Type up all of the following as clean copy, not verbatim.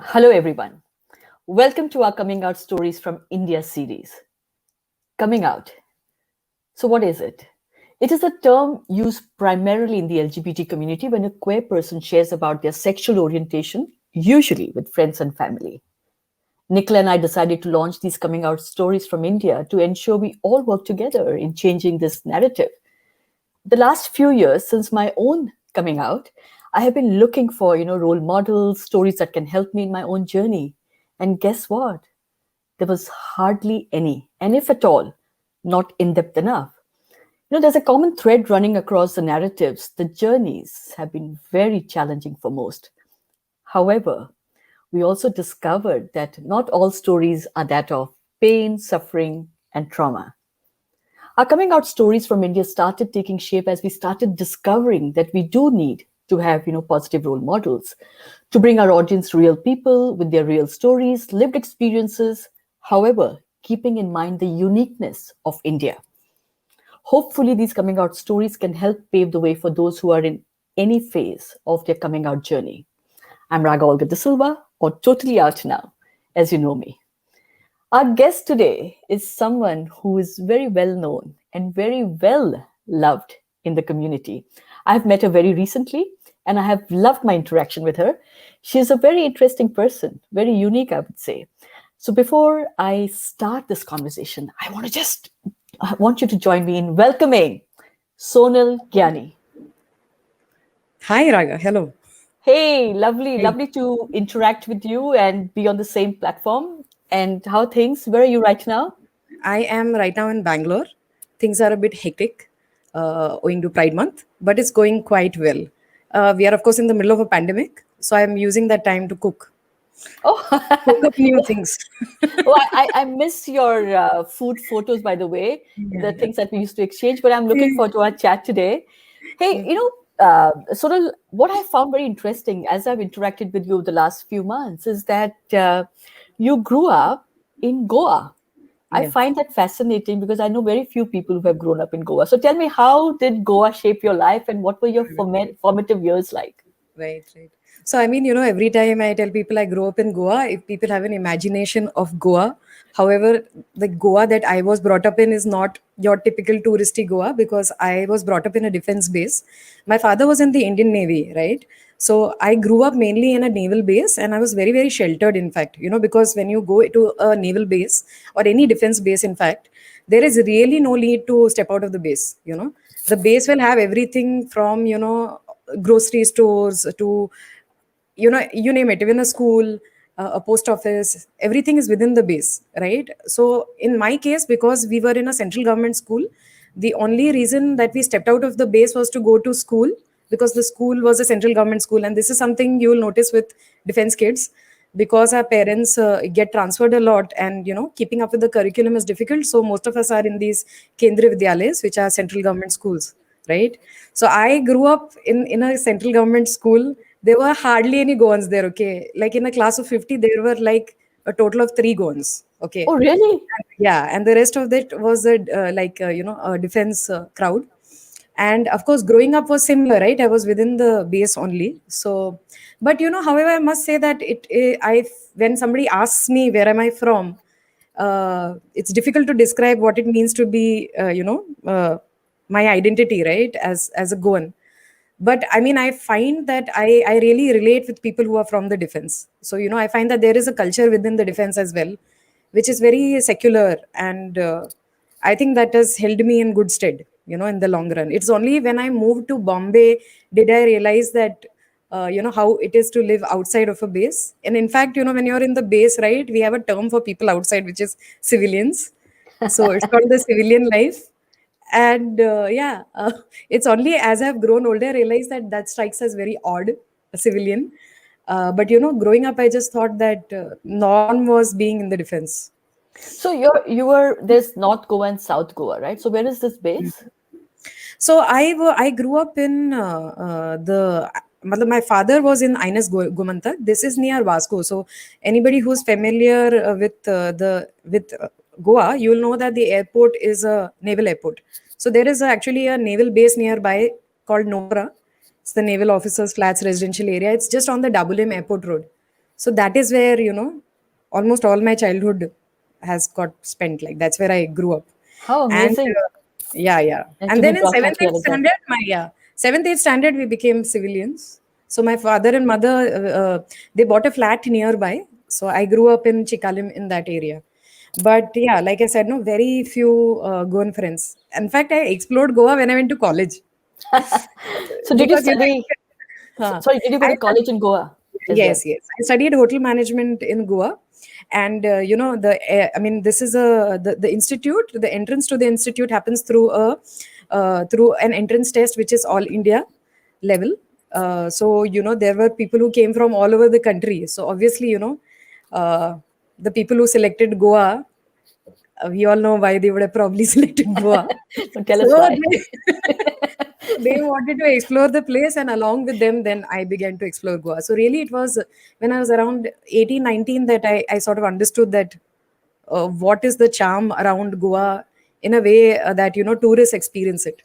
Hello, everyone. Welcome to our Coming Out Stories from India series. Coming out. So, what is it? It is a term used primarily in the LGBT community when a queer person shares about their sexual orientation, usually with friends and family. Nicola and I decided to launch these coming out stories from India to ensure we all work together in changing this narrative. The last few years, since my own coming out, I have been looking for, role models, stories that can help me in my own journey. And guess what? There was hardly any, and if at all, not in depth enough. There's a common thread running across the narratives. The journeys have been very challenging for most. However, we also discovered that not all stories are that of pain, suffering, and trauma. Our coming out stories from India started taking shape as we started discovering that we do need to have, positive role models to bring our audience real people with their real stories, lived experiences, however, keeping in mind the uniqueness of India. Hopefully, these coming out stories can help pave the way for those who are in any phase of their coming out journey. I'm Raga Olga D'silva, or Totally Out Now, as you know me. Our guest today is someone who is very well known and very well loved in the community. I have met her very recently and I have loved my interaction with her. She is a very interesting person, very unique, I would say. So before I start this conversation, I want you to join me in welcoming Sonal Giani. Hi, Raga. Hello. Hey, lovely, Hey. lovely to interact with you and be on the same platform. And how things? Where are you right now? I am right now in Bangalore. Things are a bit hectic owing to Pride Month, but it's going quite well. We are, of course, in the middle of a pandemic, so I'm using that time to cook Oh, up new things. oh, I miss your food photos, by the way, Yeah, the yeah. things that we used to exchange. But I'm looking forward to our chat today. Hey, Yeah. sort of what I found very interesting as I've interacted with you the last few months is that you grew up in Goa. I Yeah. find that fascinating because I know very few people who have grown up in Goa. So tell me, how did Goa shape your life and what were your formative years like? Right, right. So, I mean, every time I tell people I grew up in Goa, if people have an imagination of Goa, however, the Goa that I was brought up in is not your typical touristy Goa because I was brought up in a defense base. My father was in the Indian Navy, right? So, I grew up mainly in a naval base and I was very, very sheltered, in fact, because when you go to a naval base or any defense base, in fact, there is really no need to step out of the base. The base will have everything from grocery stores to you name it, even a school, a post office, everything is within the base, right? So in my case, because we were in a central government school, the only reason that we stepped out of the base was to go to school because the school was a central government school, and this is something you will notice with defense kids because our parents get transferred a lot, and keeping up with the curriculum is difficult, so most of us are in these kendriya vidyalayas, which are central government schools, right? So I grew up in a central government school. There were hardly any Goans there, okay? Like in a class of 50, there were like a total of 3 Goans, okay? Oh, really? Yeah, and the rest of that was a defense crowd. And of course, growing up was similar, right? I was within the base only. So, but however, I must say that I when somebody asks me where am I from, it's difficult to describe what it means to be my identity, right, as a Goan. But I mean, I find that I really relate with people who are from the defense. So I find that there is a culture within the defense as well, which is very secular, and I think that has held me in good stead, in the long run. It's only when I moved to Bombay did I realize that how it is to live outside of a base. And in fact, when you're in the base, right, we have a term for people outside, which is civilians. So it's called the civilian life. And it's only as I've grown older I realized that that strikes as very odd, a civilian. But growing up, I just thought that norm was being in the defense. So you were there's North Goa and South Goa, right? So where is this base? So I grew up in my father was in Ines Gumantak. This is near Vasco. So anybody who's familiar with Goa, you will know that the airport is a naval airport. So there is actually a naval base nearby called Nopra. It's the Naval Officers Flats residential area. It's just on the Double M Airport Road. So that is where, almost all my childhood has got spent. Like that's where I grew up. How And amazing. yeah, yeah. And to And be then in brought up seventh, here eighth like that. standard, seventh, eighth standard, we became civilians. So my father and mother, they bought a flat nearby. So I grew up in Chikalim in that area. But yeah, like I said, no, very few Goan friends. In fact, I explored Goa when I went to college So did you because study, huh, sorry, did you go I to college in Goa as well? yes, yes. I studied hotel management in Goa, and I mean, this is the institute. The entrance to the institute happens through an entrance test, which is all India level. So there were people who came from all over the country. So obviously, uh, the people who selected Goa, we all know why they would have probably selected Goa. So tell us So why. they wanted to explore the place, and along with them, then I began to explore Goa. So really, it was when I was around 18, 19 that I sort of understood that what is the charm around Goa in a way that tourists experience it.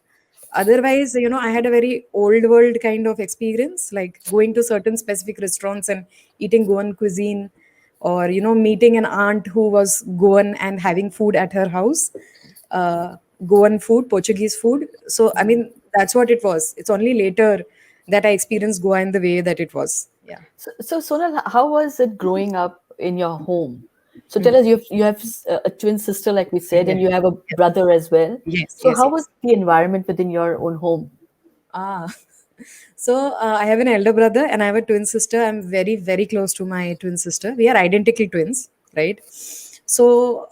Otherwise, I had a very old world kind of experience, like going to certain specific restaurants and eating Goan cuisine, or meeting an aunt who was Goan and having food at her house, Goan food, Portuguese food. So I mean, that's what it was. It's only later that I experienced Goa in the way that it was. Yeah. So Sonal, how was it growing up in your home? So tell us, you have a twin sister, like we said, and Yes. you have a brother as well. Yes. So Yes. how was Yes. the environment within your own home? Ah, so I have an elder brother and I have a twin sister. I'm very, very close to my twin sister. We are identical twins, right? So,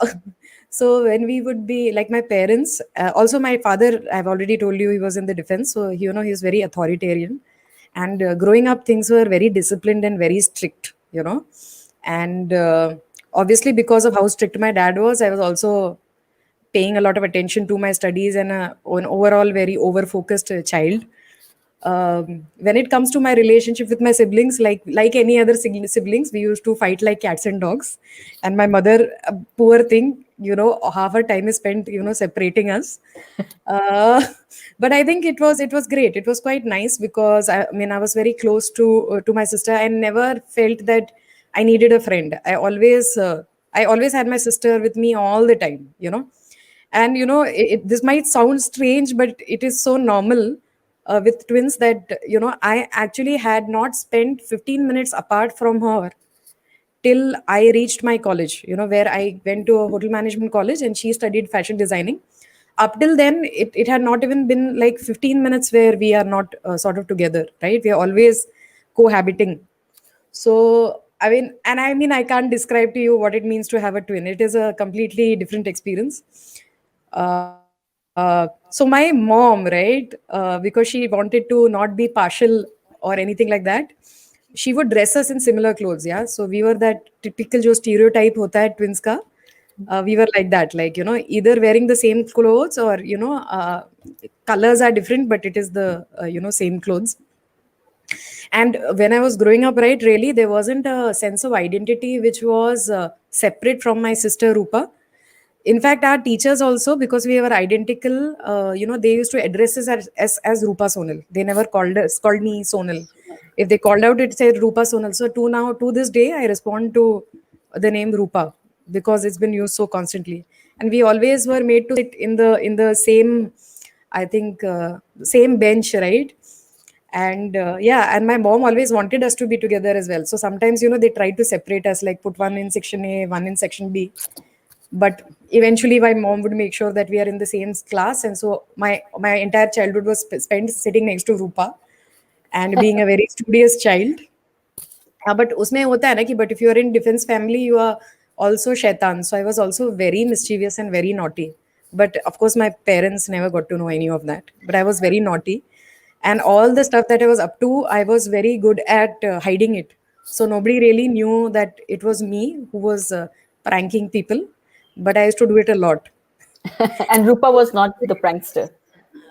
so when we would be like my parents, also my father, I've already told you he was in the defense. So, he's very authoritarian. And growing up, things were very disciplined and very strict, And obviously, because of how strict my dad was, I was also paying a lot of attention to my studies and an overall very over focused child. When it comes to my relationship with my siblings, like any other siblings, we used to fight like cats and dogs. And my mother, poor thing, half her time is spent separating us. uh, but I think it was great. It was quite nice because I mean I was very close to my sister. I never felt that I needed a friend. I always had my sister with me all the time, and this might sound strange, but it is so normal with twins that I actually had not spent 15 minutes apart from her till I reached my college, where I went to a hotel management college and she studied fashion designing. Up till then, it had not even been like 15 minutes where we are not sort of together, right? We are always cohabiting. So, I can't describe to you what it means to have a twin. It is a completely different experience. So my mom, right, because she wanted to not be partial or anything like that, she would dress us in similar clothes. Yeah, so we were that typical jo stereotype hota hai twins ka. We were like that, like either wearing the same clothes or colors are different, but it is the same clothes. And when I was growing up, right, really, there wasn't a sense of identity which was separate from my sister Rupa. In fact, our teachers also, because we were identical, they used to address us as Rupa Sonal. They never called me Sonal. If they called out, it said Rupa Sonal. So to this day, I respond to the name Rupa because it's been used so constantly. And we always were made to sit in the same, I think, same bench, right? And yeah, and my mom always wanted us to be together as well. So sometimes they tried to separate us, like put one in section A, one in section B. But eventually my mom would make sure that we are in the same class, and so my entire childhood was spent sitting next to Rupa and being a very studious child. But उसमें होता है ना कि but if you are in defense family you are also shaitan, so I was also very mischievous and very naughty. But of course my parents never got to know any of that, but I was very naughty, and all the stuff that I was up to I was very good at hiding it. So nobody really knew that it was me who was pranking people, but I used to do it a lot. And Rupa was not the prankster.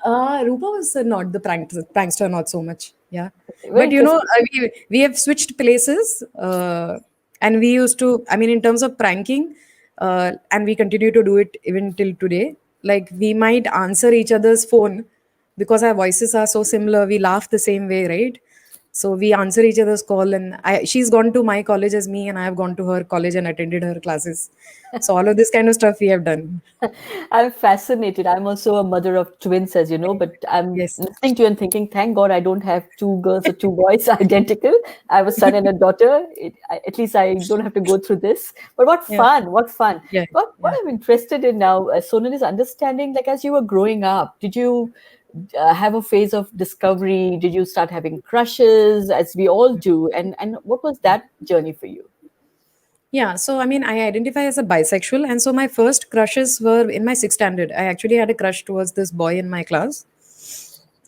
Rupa was not the prankster, not so much. Yeah, Very but interesting. we have switched places, and we used to. I mean, in terms of pranking, and we continue to do it even till today. Like we might answer each other's phone because our voices are so similar. We laugh the same way, right? So we answer each other's call, and she's gone to my college as me, and I have gone to her college and attended her classes. So all of this kind of stuff we have done. I'm fascinated. I'm also a mother of twins, as you know, but I'm Yes. listening to you and thinking, thank God I don't have two girls or two boys identical. I have a son and a daughter. At least I don't have to go through this. But what Yeah. fun! What fun! Yeah. What Yeah. I'm interested in now, Sonal, is understanding. Like as you were growing up, did you have a phase of discovery? Did you start having crushes, as we all do? And what was that journey for you? Yeah, so I mean, I identify as a bisexual, and so my first crushes were in my sixth standard. I actually had a crush towards this boy in my class,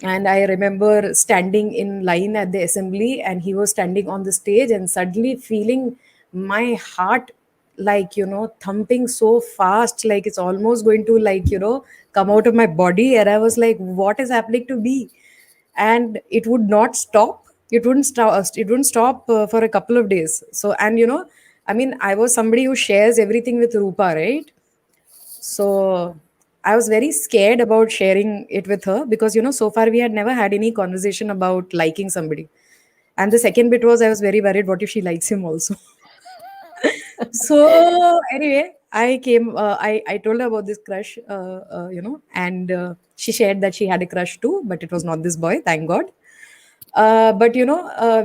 and I remember standing in line at the assembly, and he was standing on the stage, and suddenly feeling my heart, like, thumping so fast, like it's almost going to, like, come out of my body. And I was like, what is happening to me? And it would not stop. It wouldn't stop for a couple of days. So, and I mean, I was somebody who shares everything with Rupa, right? So I was very scared about sharing it with her, because so far we had never had any conversation about liking somebody. And the second bit was, I was very worried, what if she likes him also? So anyway, I told her about this crush, and she shared that she had a crush too, but it was not this boy, thank God. But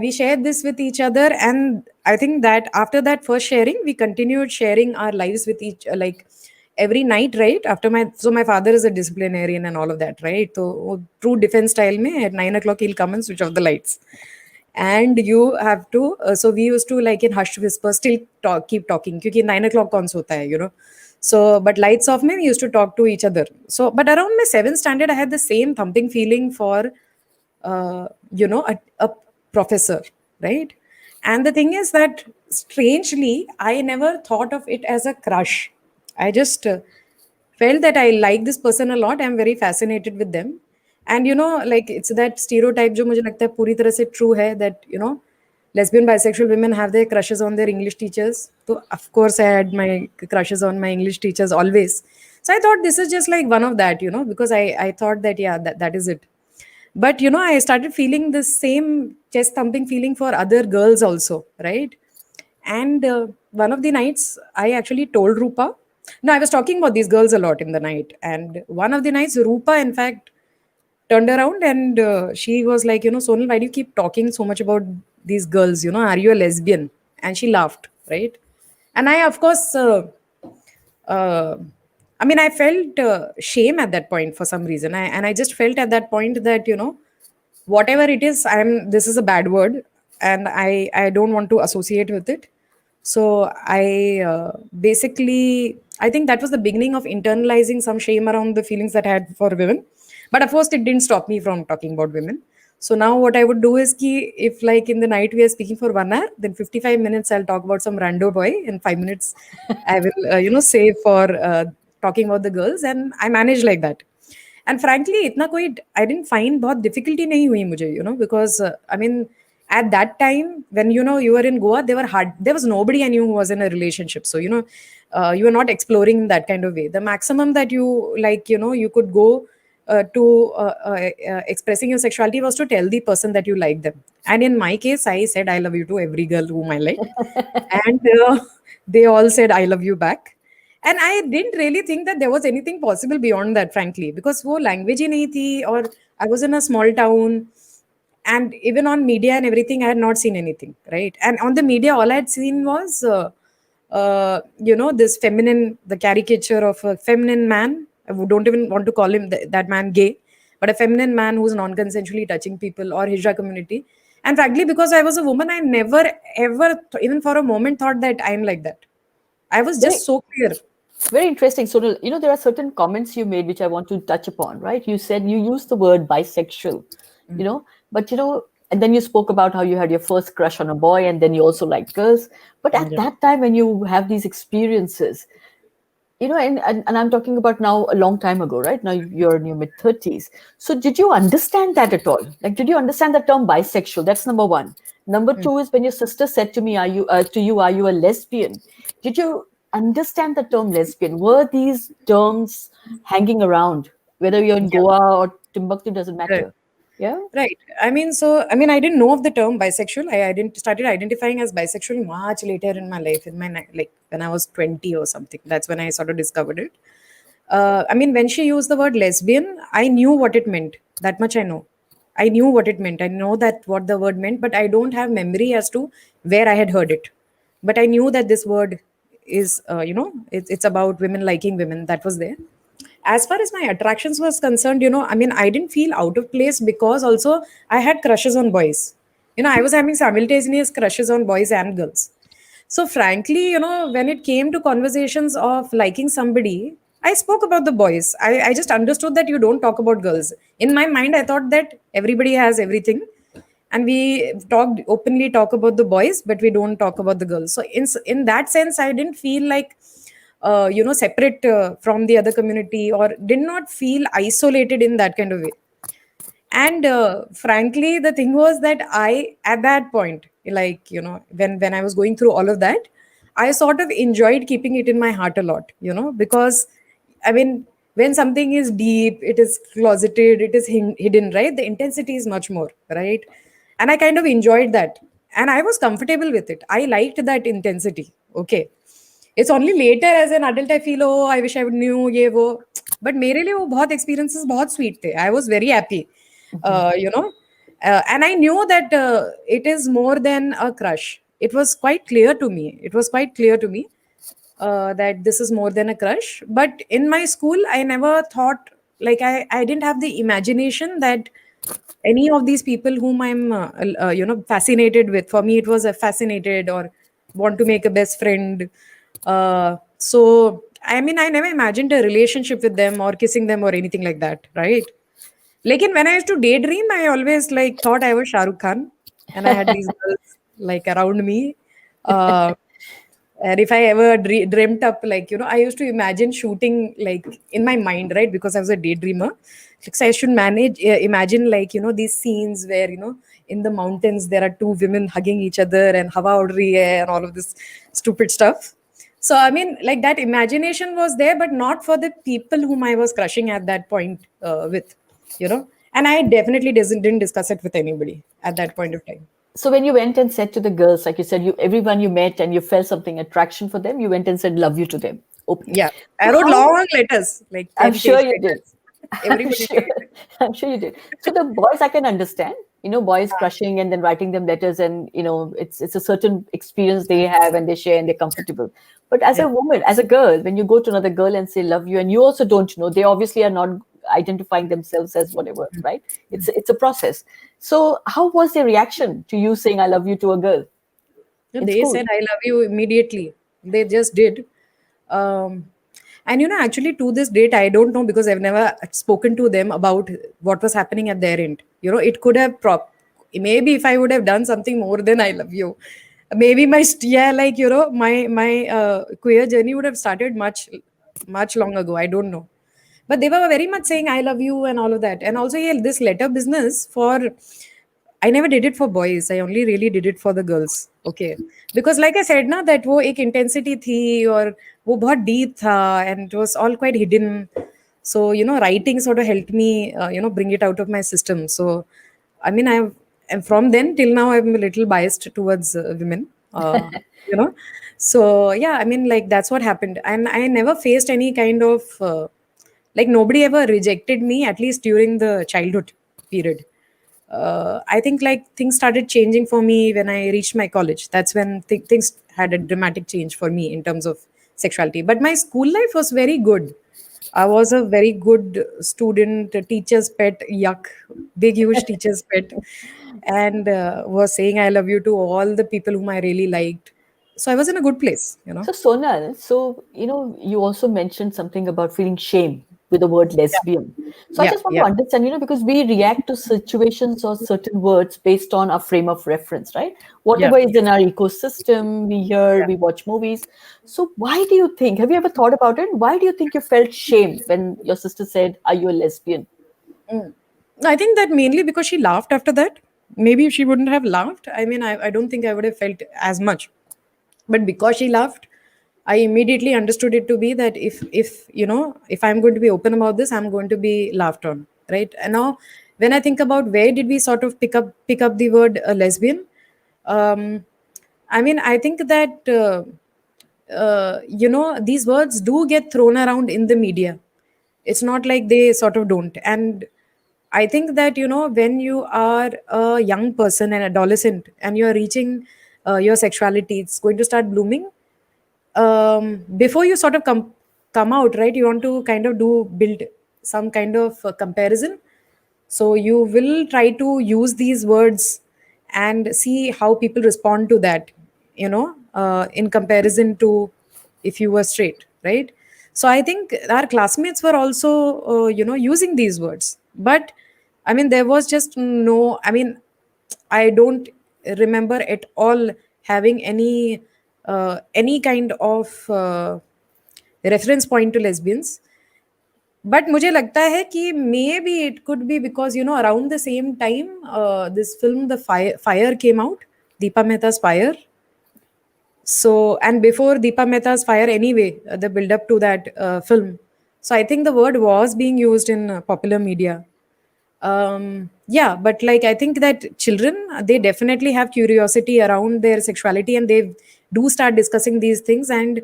we shared this with each other, and I think that after that first sharing, we continued sharing our lives with each, like, every night, right? After my father is a disciplinarian and all of that, right? So true defense style mein, at 9 o'clock he'll come and switch off the lights, and you have to, so we used to, like, in hushed whisper still keep talking, because 9 o'clock कौन सोता है, so but lights off mein we used to talk to each other. So but around my seventh standard, I had the same thumping feeling for a professor, right? And the thing is that, strangely, I never thought of it as a crush. I just felt that I like this person a lot. I'm very fascinated with them. And like, it's that stereotype जो मुझे लगता है पूरी तरह से true है, that lesbian bisexual women have their crushes on their English teachers. So of course I had my crushes on my English teachers always. So I thought this is just like one of that, because I thought that, yeah, that is it. But I started feeling the same chest thumping feeling for other girls also, right? And one of the nights, I actually told Rupa. No, I was talking about these girls a lot in the night. And one of the nights, Rupa, in fact, turned around, and she was like, Sonal, why do you keep talking so much about these girls? Are you a lesbian? And she laughed, right? And I, of course, uh, I mean, I felt shame at that point for some reason. And I just felt at that point that, whatever it is, this is a bad word, and I don't want to associate with it. So I basically, I think that was the beginning of internalizing some shame around the feelings that I had for women. But of course, it didn't stop me from talking about women. So now what I would do is, if, like, in the night we are speaking for 1 hour, then 55 minutes I'll talk about some rando boy, and 5 minutes I will save for talking about the girls, and I manage like that. And frankly, इतना कोई, I didn't find बहुत difficulty नहीं हुई मुझे, because I mean, at that time, when you were in Goa, there was nobody I knew who was in a relationship. So you were not exploring in that kind of way. The maximum that you, like, you could go to expressing your sexuality was to tell the person that you like them. And in my case, I said I love you to every girl whom I liked, and they all said I love you back. And I didn't really think that there was anything possible beyond that, frankly, because वो language ही नहीं थी, or I was in a small town, and even on media and everything, I had not seen anything, right? And on the media, all I had seen was this feminine, the caricature of a feminine man. I don't even want to call him that man gay, but a feminine man who's non-consensually touching people, or Hijra community. And frankly, because I was a woman, I never ever even for a moment thought that I'm like that. I was Very just so clear. Very interesting. So, there are certain comments you made which I want to touch upon, right? You said you used the word bisexual, but, and then you spoke about how you had your first crush on a boy and then you also liked girls. But at Yeah. that time, when you have these experiences, and I'm talking about now a long time ago, right? Now you're in your mid 30s. So did you understand that at all? Like, did you understand the term bisexual? That's number one. Number two is when your sister said to me, are you a lesbian? Did you understand the term lesbian? Were these terms hanging around, whether you're in Yeah. Goa or Timbuktu, doesn't Correct. matter? Yeah. Right. I mean, I didn't know of the term bisexual. Started identifying as bisexual much later in my life, like when I was 20 or something. That's when I sort of discovered it. I mean, when she used the word lesbian, I knew what it meant. That much I know. I knew what it meant. I know that what the word meant, but I don't have memory as to where I had heard it. But I knew that this word is, it's about women liking women. That was there. As far as my attractions was concerned, I mean, I didn't feel out of place because also I had crushes on boys. I was having simultaneous crushes on boys and girls. So frankly, when it came to conversations of liking somebody, I spoke about the boys. I just understood that you don't talk about girls. In my mind, I thought that everybody has everything, and we talk about the boys, but we don't talk about the girls. So in that sense, I didn't feel like separate from the other community, or did not feel isolated in that kind of way. And frankly, the thing was that I, at that point, like, when I was going through all of that, I sort of enjoyed keeping it in my heart a lot, because I mean, when something is deep, it is closeted, it is hidden, right? The intensity is much more, right? And I kind of enjoyed that, and I was comfortable with it. I liked that intensity. Okay. It's only later as an adult I feel, oh, I wish I would knew ये वो. But मेरे लिए वो बहुत experiences बहुत sweet थे. I was very happy, Mhm. and I knew that it is more than a crush. It was quite clear to me. It was quite clear to me that this is more than a crush. But in my school, I never thought, like, I didn't have the imagination that any of these people whom I'm fascinated with. For me, it was a fascinated or want to make a best friend. So I mean, I never imagined a relationship with them or kissing them or anything like that, right? Like, when I used to daydream, I always like thought I was Shah Rukh Khan, and I had these girls like around me. Uh, and if I ever dreamt up, like, I used to imagine shooting like in my mind, right? Because I was a daydreamer. Like, so I should imagine, like, these scenes where, in the mountains, there are two women hugging each other and hawa ud rahi hai and all of this stupid stuff. So, I mean, like, that imagination was there, but not for the people whom I was crushing at that point with, and I definitely didn't discuss it with anybody at that point of time. So when you went and said to the girls, like you said, you everyone you met and you felt something attraction for them, you went and said love you to them openly. Yeah. I So wrote how long letters, like I'm 10 sure page you did. letters. I'm Everybody sure. read it. I'm sure you did. So the boys I can understand, boys crushing and then writing them letters, and it's a certain experience they have and they share and they're comfortable. But as a Yeah. woman, as a girl, when you go to another girl and say love you, and you also don't know, they obviously are not identifying themselves as whatever, right? It's a process. So how was their reaction to you saying I love you to a girl No, in they school? said I love you immediately. They just did. Um, and actually, to this date, I don't know, because I've never spoken to them about what was happening at their end. It could have maybe if I would have done something more than I love you, maybe yeah, like, my queer journey would have started much long ago. I don't know, but they were very much saying I love you and all of that. And also, yeah, this letter business for, I never did it for boys. I only really did it for the girls. Okay. Because like I said, na, that वो एक intensity थी, और वो बहुत deep था, and it was all quite hidden. So, writing sort of helped me, bring it out of my system. So, I mean, and from then till now, I'm a little biased towards women. You know, so yeah, I mean, like, that's what happened. And I never faced any kind of, like, nobody ever rejected me, at least during the childhood period. I think, like, things started changing for me when I reached my college. That's when things had a dramatic change for me in terms of sexuality. But my school life was very good. I was a very good student, a teacher's pet, yuck, big, huge teacher's pet, and was saying I love you to all the people whom I really liked. So I was in a good place. So Sonal, so you also mentioned something about feeling shame with the word Yeah, lesbian. So I yeah, just want to yeah, understand, because we react to situations or certain words based on our frame of reference, right? yeah, Whatever is in our ecosystem, we hear, yeah. we watch movies. So why do you think, have you ever thought about it? Why do you think you felt shame when your sister said, "Are you a lesbian?" Mm. I think that mainly because she laughed after that. Maybe if she wouldn't have laughed, I mean, I don't think I would have felt as much. But because she laughed, I immediately understood it to be that if I'm going to be open about this, I'm going to be laughed on, right? And now, when I think about where did we sort of pick up the word lesbian, um, I mean, I think that these words do get thrown around in the media. It's not like they sort of don't. And I think that, when you are a young person, an adolescent, and you're reaching your sexuality, it's going to start blooming. Before you sort of come out, right, you want to kind of build some kind of comparison. So you will try to use these words and see how people respond to that, in comparison to if you were straight, right? So I think our classmates were also using these words. But I mean, there was just no, I mean, I don't remember at all having any kind of reference point to lesbians. But मुझे लगता है कि maybe it could be because around the same time this film the fire came out, Deepa Mehta's fire. So, and before Deepa Mehta's fire anyway, the build up to that film, so I think the word was being used in popular media. Yeah, but like I think that children, they definitely have curiosity around their sexuality, and they do start discussing these things. And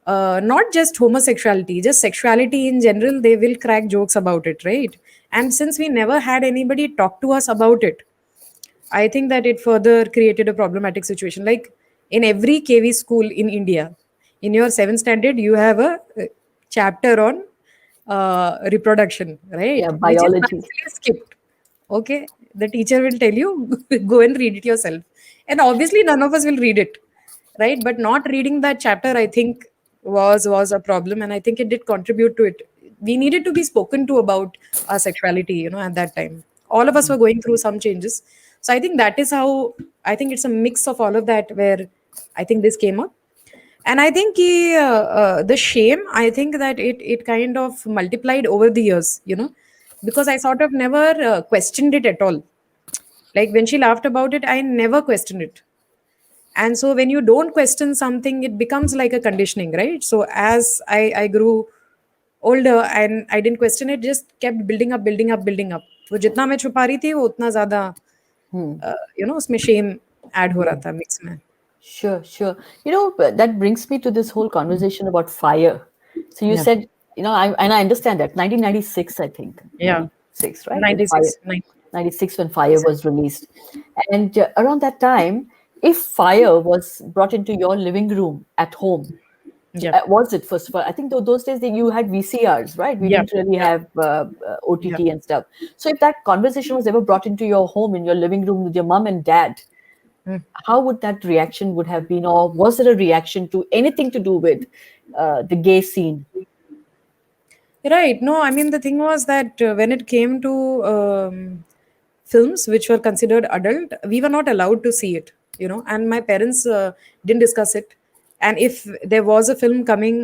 not just homosexuality, just sexuality in general, they will crack jokes about it, right? And since we never had anybody talk to us about it, I think that it further created a problematic situation. Like in every KV school in India, in your seventh standard, you have a chapter on reproduction, Yeah, right? Which is biology. nicely skipped. Okay, the teacher will tell you, go and read it yourself. And obviously, none of us will read it, right? But not reading that chapter, I think, was a problem, and I think it did contribute to it. We needed to be spoken to about our sexuality, at that time. All of us were going through some changes. So I think that is how, I think it's a mix of all of that where I think this came up. And I think the shame, I think that it kind of multiplied over the years, because I sort of never questioned it at all. Like when she laughed about it, I never questioned it. And so when you don't question something, it becomes like a conditioning, right? So as I grew older and I didn't question it, just kept building up, building up, building up. वो जितना मैं छुपा रही थी वो उतना ज्यादा Hmm. उसमें shame ऐड हो रहा Yeah. था मिक्स में. Sure, sure. But that brings me to this whole conversation about fire. So you Yeah. said, and I understand that 1996, I think, Yeah. 96, right? When Fire, 96, 96 when Fire was released, and around that time, if Fire was brought into your living room at home, Yeah. was it first of all? I think those days that you had VCRs, right? We Yeah. didn't really Yeah. have Yeah. OTT and stuff. So if that conversation was ever brought into your home in your living room with your mom and dad, Mm. how would that reaction would have been, or was it a reaction to anything to do with the gay scene? Right. No, I mean, the thing was that when it came to films which were considered adult, we were not allowed to see it, and my parents didn't discuss it. And if there was a film coming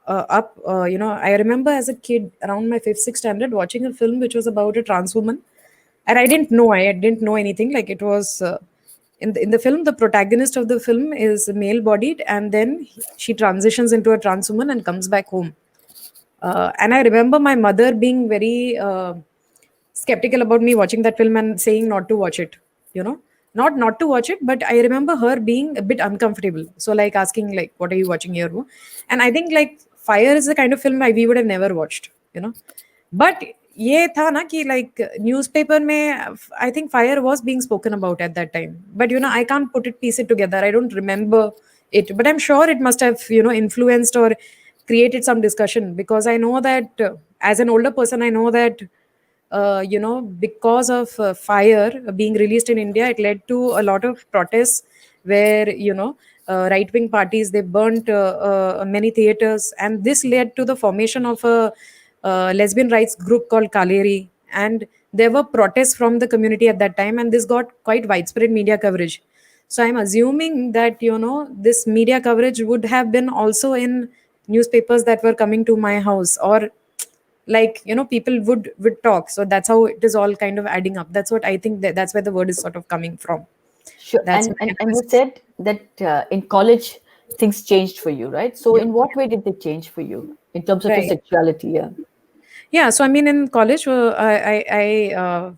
up, I remember as a kid around my fifth, sixth standard watching a film which was about a trans woman. And I didn't know anything. Like it was. In the film, the protagonist of the film is male bodied, and then she transitions into a trans woman and comes back home. And I remember my mother being very skeptical about me watching that film and saying not to watch it. You know, not to watch it, but I remember her being a bit uncomfortable. So like asking like, "What are you watching here?" And I think like Fire is the kind of film we would have never watched. But ये था ना कि like newspaper में I think Fire was being spoken about at that time. But I can't piece it together. I don't remember it, but I'm sure it must have influenced or created some discussion, because I know that as an older person, I know that because of Fire being released in India, it led to a lot of protests where right wing parties, they burnt many theaters, and this led to the formation of a lesbian rights group called Kaleri. And there were protests from the community at that time, and this got quite widespread media coverage. So I'm assuming that this media coverage would have been also in newspapers that were coming to my house, or like people would talk. So that's how it is all kind of adding up. That's what I think, that's where the word is sort of coming from. Sure. That's And my and, and you analysis. said that in college things changed for you, right? So Yeah. in what way did they change for you in terms of your Right. sexuality? Yeah. Yeah, so I mean, in college, I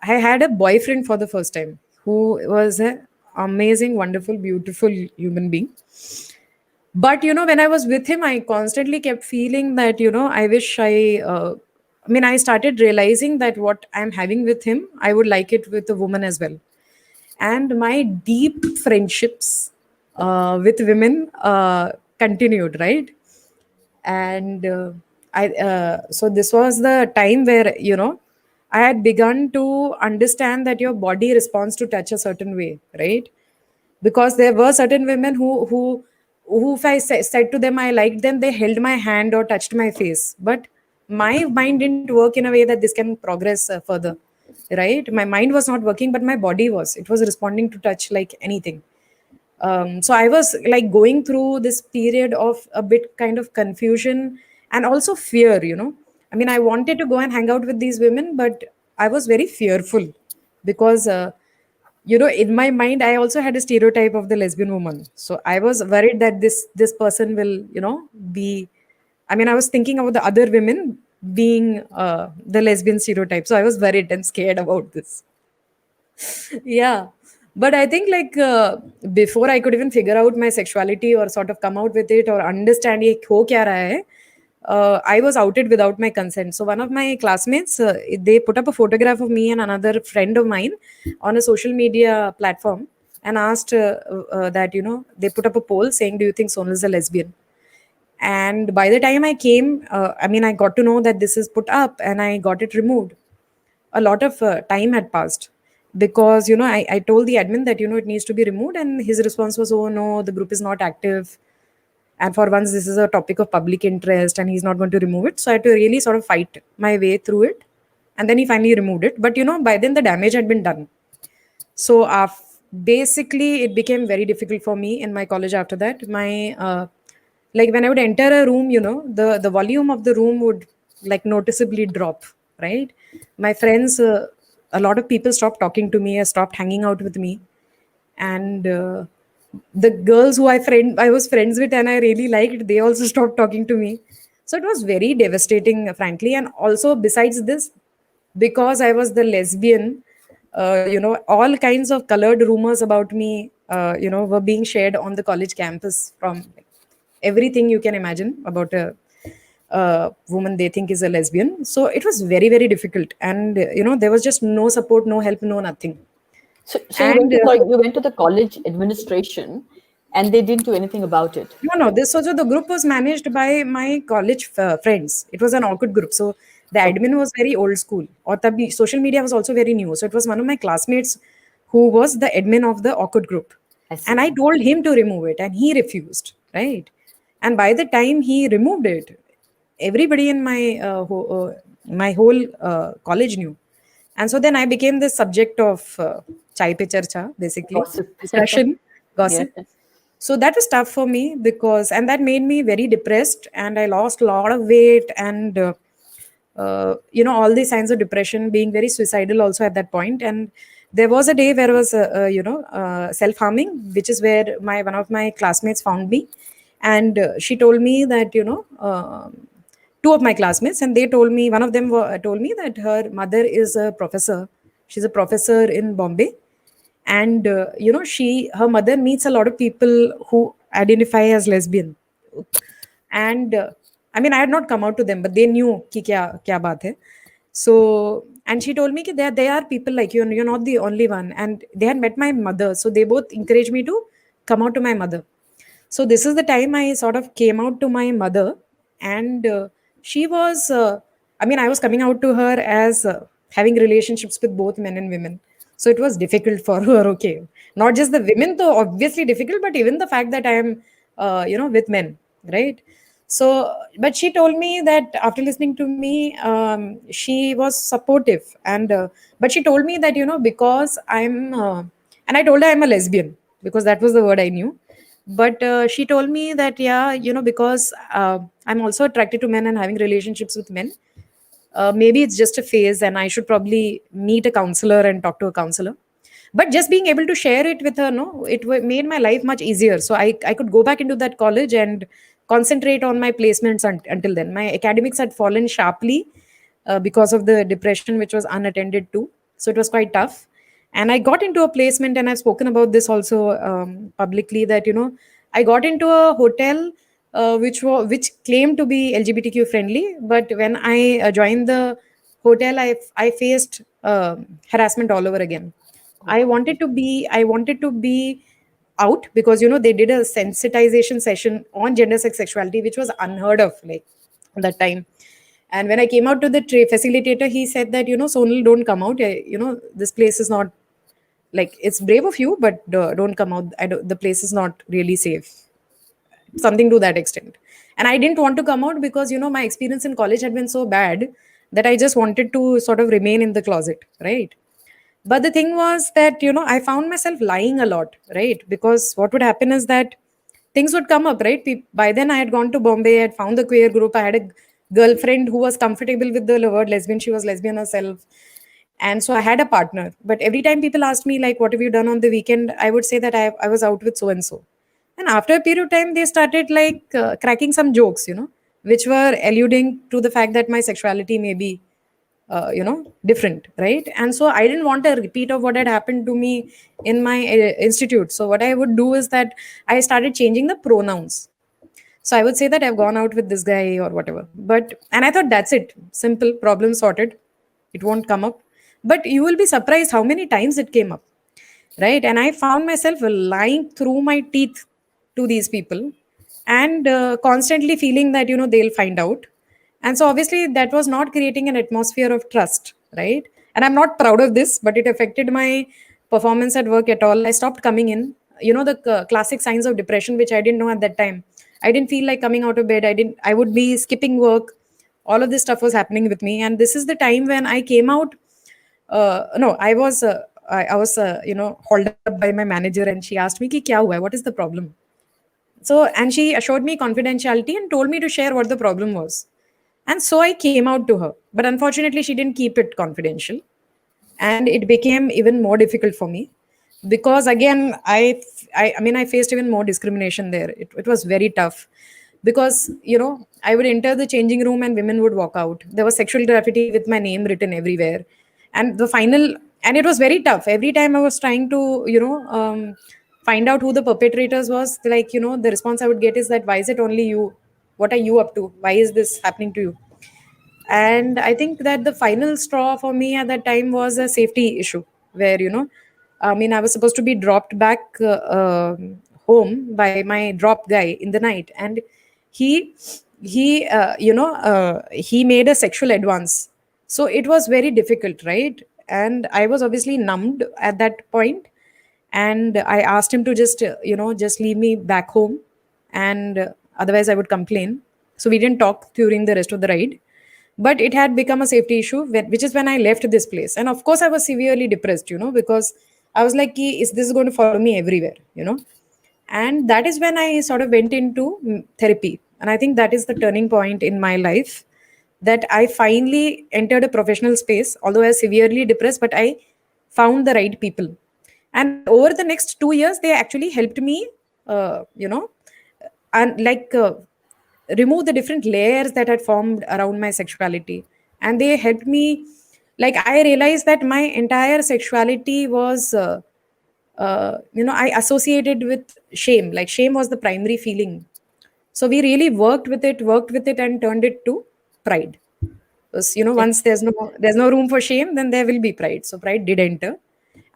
I had a boyfriend for the first time who was an amazing, wonderful, beautiful human being. But when I was with him, I constantly kept feeling that I wish I mean, I started realizing that what I'm having with him, I would like it with a woman as well. And my deep friendships with women continued, right? And I so this was the time where I had begun to understand that your body responds to touch a certain way, right? Because there were certain women who if I said to them I liked them, they held my hand or touched my face, but my mind didn't work in a way that this can progress further, right? My mind was not working, but my body was. It was responding to touch like anything. So I was like going through this period of a bit kind of confusion and also fear. I mean, I wanted to go and hang out with these women, but I was very fearful because in my mind I also had a stereotype of the lesbian woman. So I was worried that this person will be, I mean, I was thinking about the other women being the lesbian stereotype. So I was worried and scared about this. Yeah. But I think like before I could even figure out my sexuality or sort of come out with it or understand ye ho kya raha hai, I was outed without my consent. So one of my classmates, they put up a photograph of me and another friend of mine on a social media platform and asked that they put up a poll saying, do you think Sonal is a lesbian? And by the time I came, I mean, I got to know that this is put up and I got it removed. A lot of time had passed because I told the admin that it needs to be removed, and his response was, oh no, the group is not active, and for once this is a topic of public interest and he's not going to remove it. So I had to really sort of fight my way through it, and then he finally removed it. But by then the damage had been done. So basically it became very difficult for me in my college after that. My like when I would enter a room, the volume of the room would like noticeably drop, right? My friends, a lot of people stopped talking to me, stopped hanging out with me, and the girls who I was friends with and I really liked, they also stopped talking to me. So it was very devastating, frankly. And also besides this, because I was the lesbian, all kinds of colored rumors about me, were being shared on the college campus from everything you can imagine about a woman they think is a lesbian. So it was very, very difficult. And, there was just no support, no help, no nothing. So you went And to you went to the college administration, and they didn't do anything about it. no, this also the group was managed by my college friends. It was an awkward group. So the Okay, admin was very old school. Or the social media was also very new. So it was one of my classmates who was the admin of the awkward group. I And see. I told him to remove it and he refused, right? And by the time he removed it, everybody in my whole college knew. And so then I became the subject of chai pe charcha, basically Gossip. discussion, Yeah. gossip. So that was tough for me because, and that made me very depressed, and I lost a lot of weight, and all these signs of depression, being very suicidal also at that point. And there was a day where I was self harming, which is where my one of my classmates found me, and she told me that two of my classmates, and they told me, one of them told me that her mother is a professor. She's a professor in Bombay, and her mother meets a lot of people who identify as lesbian. And I mean, I had not come out to them, but they knew ki kya baat hai. So, and she told me that there are people like you, and you're not the only one. And they had met my mother, so they both encouraged me to come out to my mother. So this is the time I sort of came out to my mother, and she was I mean, I was coming out to her as having relationships with both men and women. So it was difficult for her. Okay, not just the women though, obviously difficult, but even the fact that I am with men, right? So but she told me that after listening to me, she was supportive, and but she told me that because I'm and I told her I'm a lesbian because that was the word I knew. But she told me that yeah, because I'm also attracted to men and having relationships with men, maybe it's just a phase and I should probably meet a counselor and talk to a counselor. But just being able to share it with her, no, made my life much easier. So I could go back into that college and concentrate on my placements. Until then my academics had fallen sharply because of the depression which was unattended to. So it was quite tough. And I got into a placement, and I've spoken about this also publicly, that I got into a hotel which claimed to be LGBTQ friendly, but when I joined the hotel, I faced harassment all over again. Oh God. I wanted to be out, because they did a sensitization session on gender, sex, sexuality, which was unheard of, like, at that time. And when I came out to the facilitator, he said that, Sonal, don't come out. This place is not, like, it's brave of you, but don't come out. The place is not really safe, something to that extent. And I didn't want to come out, because my experience in college had been so bad that I just wanted to sort of remain in the closet, right? But the thing was that, I found myself lying a lot, right? Because what would happen is that things would come up, right? By then I had gone to Bombay, I had found the queer group, I had a girlfriend who was comfortable with the word lesbian, she was lesbian herself. And so I had a partner. But every time people asked me, like, what have you done on the weekend, I would say that I was out with so and so. And after a period of time, they started, like, cracking some jokes, which were alluding to the fact that my sexuality may be different, right? And so I didn't want a repeat of what had happened to me in my institute. So what I would do is that I started changing the pronouns. So I would say that I've gone out with this guy or whatever. And I thought, that's it, simple, problem sorted, it won't come up. But you will be surprised how many times it came up, right? And I found myself lying through my teeth to these people, and constantly feeling that they'll find out. And so obviously that was not creating an atmosphere of trust, right? And I'm not proud of this, but it affected my performance at work at all. I stopped coming in. The classic signs of depression, which I didn't know at that time. I didn't feel like coming out of bed. I would be skipping work. All of this stuff was happening with me, and this is the time when I came out. No, I was hauled up by my manager, and she asked me ki kya hua hai, what is the problem? So, and she assured me confidentiality and told me to share what the problem was. And so I came out to her, but unfortunately she didn't keep it confidential, and it became even more difficult for me, because again I mean, I faced even more discrimination there. It was very tough, because I would enter the changing room and women would walk out. There was sexual graffiti with my name written everywhere. And the final and it was very tough. Every time I was trying to find out who the perpetrators was, like, the response I would get is that, why is it only you? What are you up to? Why is this happening to you? And I think that the final straw for me at that time was a safety issue, where I mean, I was supposed to be dropped back home by my drop guy in the night, and he he made a sexual advance. So it was very difficult, right? And I was obviously numbed at that point, and I asked him to just just leave me back home, and otherwise I would complain. So we didn't talk during the rest of the ride, but it had become a safety issue, which is when I left this place. And of course I was severely depressed, because I was like, is this going to follow me everywhere, and that is when I sort of went into therapy. And I think that is the turning point in my life, that I finally entered a professional space, although I was severely depressed, but I found the right people. And over the next 2 years, they actually helped me, and like remove the different layers that had formed around my sexuality. And they helped me, like, I realized that my entire sexuality was I associated with shame. Like, shame was the primary feeling. So we really worked with it and turned it to pride. Because once there's no room for shame, then there will be pride. So pride did enter.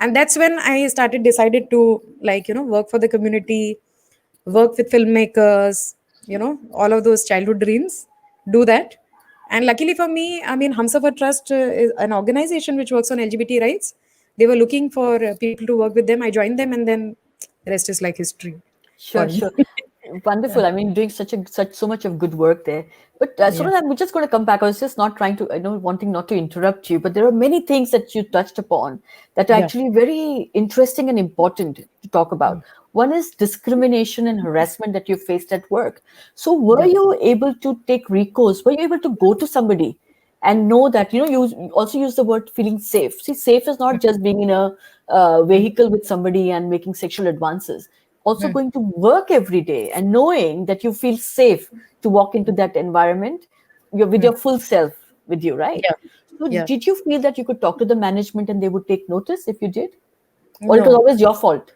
And that's when I decided to, like, work for the community, work with filmmakers, all of those childhood dreams, do that. And luckily for me, I mean, Humsafar Trust is an organization which works on LGBT rights. They were looking for people to work with them. I joined them, and then rest is like history for Sure, me. sure. Wonderful. I mean, doing such so much of good work there. But Yeah. Sonal, I'm just going to come back. I was just not trying to, I know, wanting not to interrupt you, but there are many things that you touched upon that are Yeah. actually very interesting and important to talk about. One is discrimination and harassment that you faced at work. So, were Yeah. you able to take recourse? Were you able to go to somebody and know that, you also use the word feeling safe? See, safe is not just being in a vehicle with somebody and making sexual advances, also going to work every day and knowing that you feel safe to walk into that environment, you're with your full self with you, right? Yeah. So Yeah. did you feel that you could talk to the management and they would take notice if you did? Or it was No, always your fault?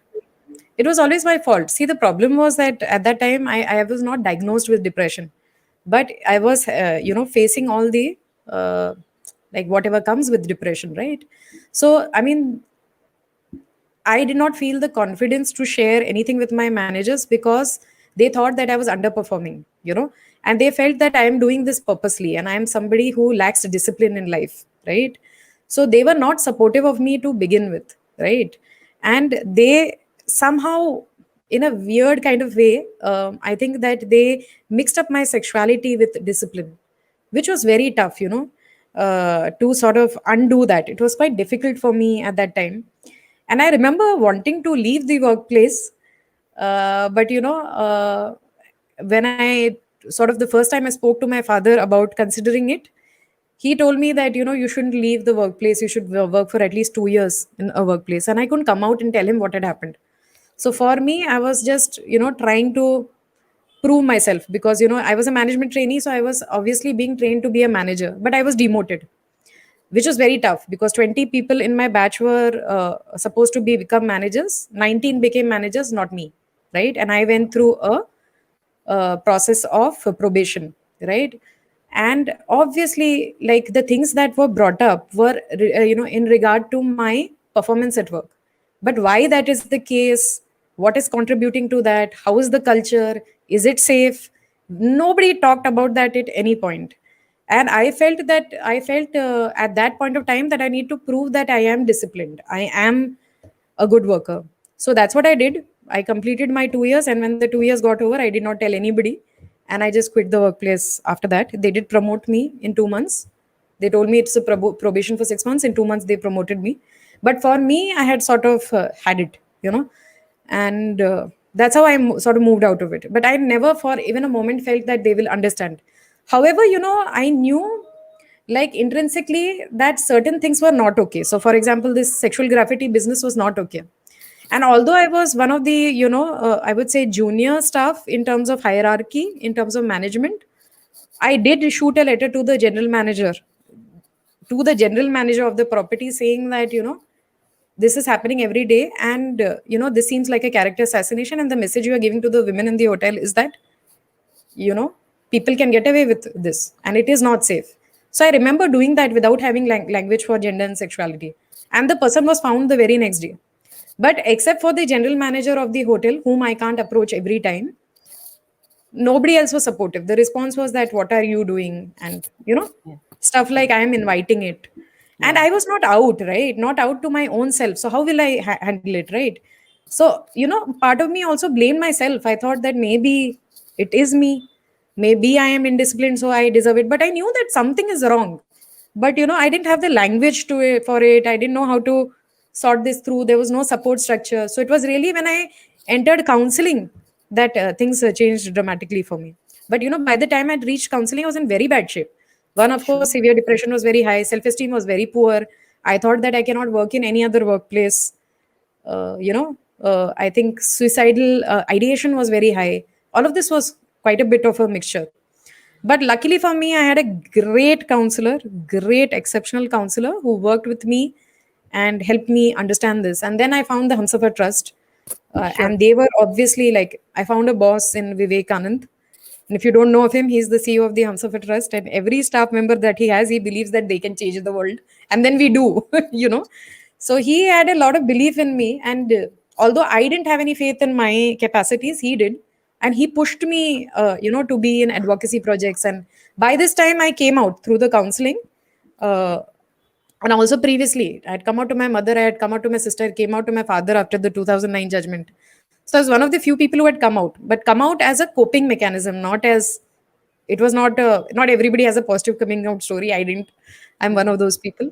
it was always my fault. See, the problem was that at that time I was not diagnosed with depression, but I was, facing all the uh, like whatever comes with depression, right? So, I mean, I did not feel the confidence to share anything with my managers because they thought that I was underperforming, and they felt that I am doing this purposely and I am somebody who lacks discipline in life, right? So they were not supportive of me to begin with, right? And they somehow, in a weird kind of way, I think that they mixed up my sexuality with discipline, which was very tough, to sort of undo that. It was quite difficult for me at that time, and I remember wanting to leave the workplace, but when I sort of the first time I spoke to my father about considering it, he told me that you shouldn't leave the workplace, you should work for at least 2 years in a workplace, and I couldn't come out and tell him what had happened. So for me, I was just trying to prove myself, because I was a management trainee, so I was obviously being trained to be a manager, but I was demoted, which was very tough because 20 people in my batch were supposed to become managers. 19 became managers, not me, right? And I went through a process of probation, right? And obviously, like, the things that were brought up were in regard to my performance at work. But why that is the case, what is contributing to that, how is the culture, is it safe, nobody talked about that at any point. And I felt at that point of time that I need to prove that I am disciplined, I am a good worker. So that's what I did. I completed my 2 years, and when the 2 years got over, I did not tell anybody, and I just quit the workplace after that. They did promote me in 2 months. They told me it's a probation for 6 months. In 2 months, they promoted me. But for me, I had sort of had it, and that's how I sort of moved out of it. But I never, for even a moment, felt that they will understand. However, I knew, like, intrinsically, that certain things were not okay. So for example, this sexual graffiti business was not okay, and although I was one of the I would say junior staff in terms of hierarchy, in terms of management, I did shoot a letter to the general manager of the property, saying that this is happening every day, and this seems like a character assassination, and the message you are giving to the women in the hotel is that people can get away with this and it is not safe. So I remember doing that without having language for gender and sexuality, and the person was found the very next day. But except for the general manager of the hotel, whom I can't approach every time, nobody else was supportive. The response was that, what are you doing? And Yeah. stuff like, I am inviting it. And Yeah. I was not out, right? Not out to my own self, so how will I handle it, right? So part of me also blamed myself. I thought that maybe it is me, maybe I am indisciplined, so I deserve it. But I knew that something is wrong, but I didn't have the language to it, for it. I didn't know how to sort this through. There was no support structure. So it was really when I entered counseling that things changed dramatically for me. But by the time I'd reached counseling, I was in very bad shape. One, of course, Sure. severe depression was very high, self-esteem was very poor. I thought that I cannot work in any other workplace. I think suicidal ideation was very high. All of this was quite a bit of a mixture. But luckily for me, I had a great counselor, great exceptional counselor who worked with me and helped me understand this. And then I found the Hamsafar Trust. Sure. And they were obviously, like, I found a boss in Vivekanand. And if you don't know of him, he's the CEO of the Hamsafar Trust. And every staff member that he has, he believes that they can change the world. And then we do, So he had a lot of belief in me. And although I didn't have any faith in my capacities, he did. And he pushed me, to be in advocacy projects. And by this time, I came out through the counseling. Uh, and also previously, I had come out to my mother, I had come out to my sister, I came out to my father after the 2009 judgment. So I was one of the few people who had come out, but come out as a coping mechanism, not as, it was not not everybody has a positive coming out story. I didn't. I'm one of those people.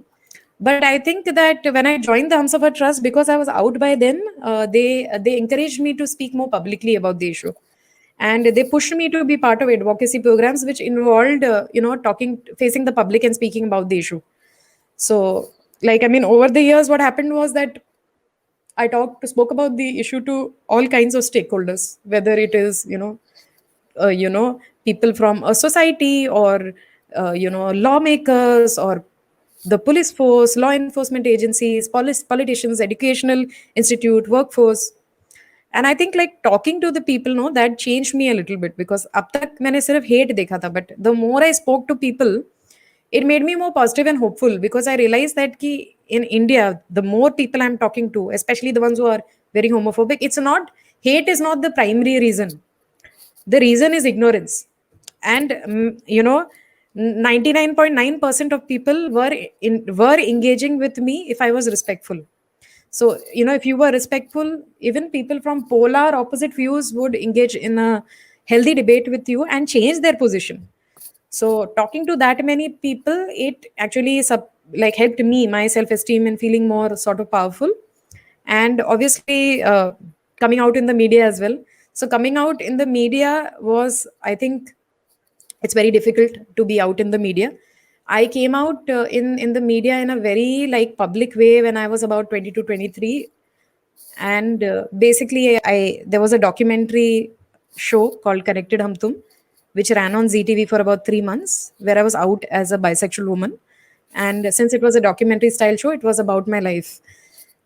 But I think that when I joined the Humsafar Trust, because I was out by then, they encouraged me to speak more publicly about the issue, and they pushed me to be part of advocacy programs, which involved talking, facing the public, and speaking about the issue. So, like, I mean, over the years, what happened was that I spoke about the issue to all kinds of stakeholders, whether it is people from a society, or lawmakers, or the police force, law enforcement agencies, politicians, educational institute, workforce. And I think like talking to the people, no, that changed me a little bit, because अब तक मैंने सिर्फ hate देखा था, but the more I spoke to people, it made me more positive and hopeful, because I realized that ki in India, the more people I'm talking to, especially the ones who are very homophobic, it's not, hate is not the primary reason. The reason is ignorance. And 99.9% of people were engaging with me if I was respectful. So, if you were respectful, even people from polar opposite views would engage in a healthy debate with you and change their position. So, talking to that many people, it actually like helped me, my self esteem, and feeling more sort of powerful. And obviously, coming out in the media as well. So, coming out in the media was, I think, it's very difficult to be out in the media. I came out in the media in a very like public way when I was about 20 to 23. And basically, I there was a documentary show called Connected Hum Tum, which ran on ZTV for about 3 months, where I was out as a bisexual woman. And since it was a documentary style show, it was about my life,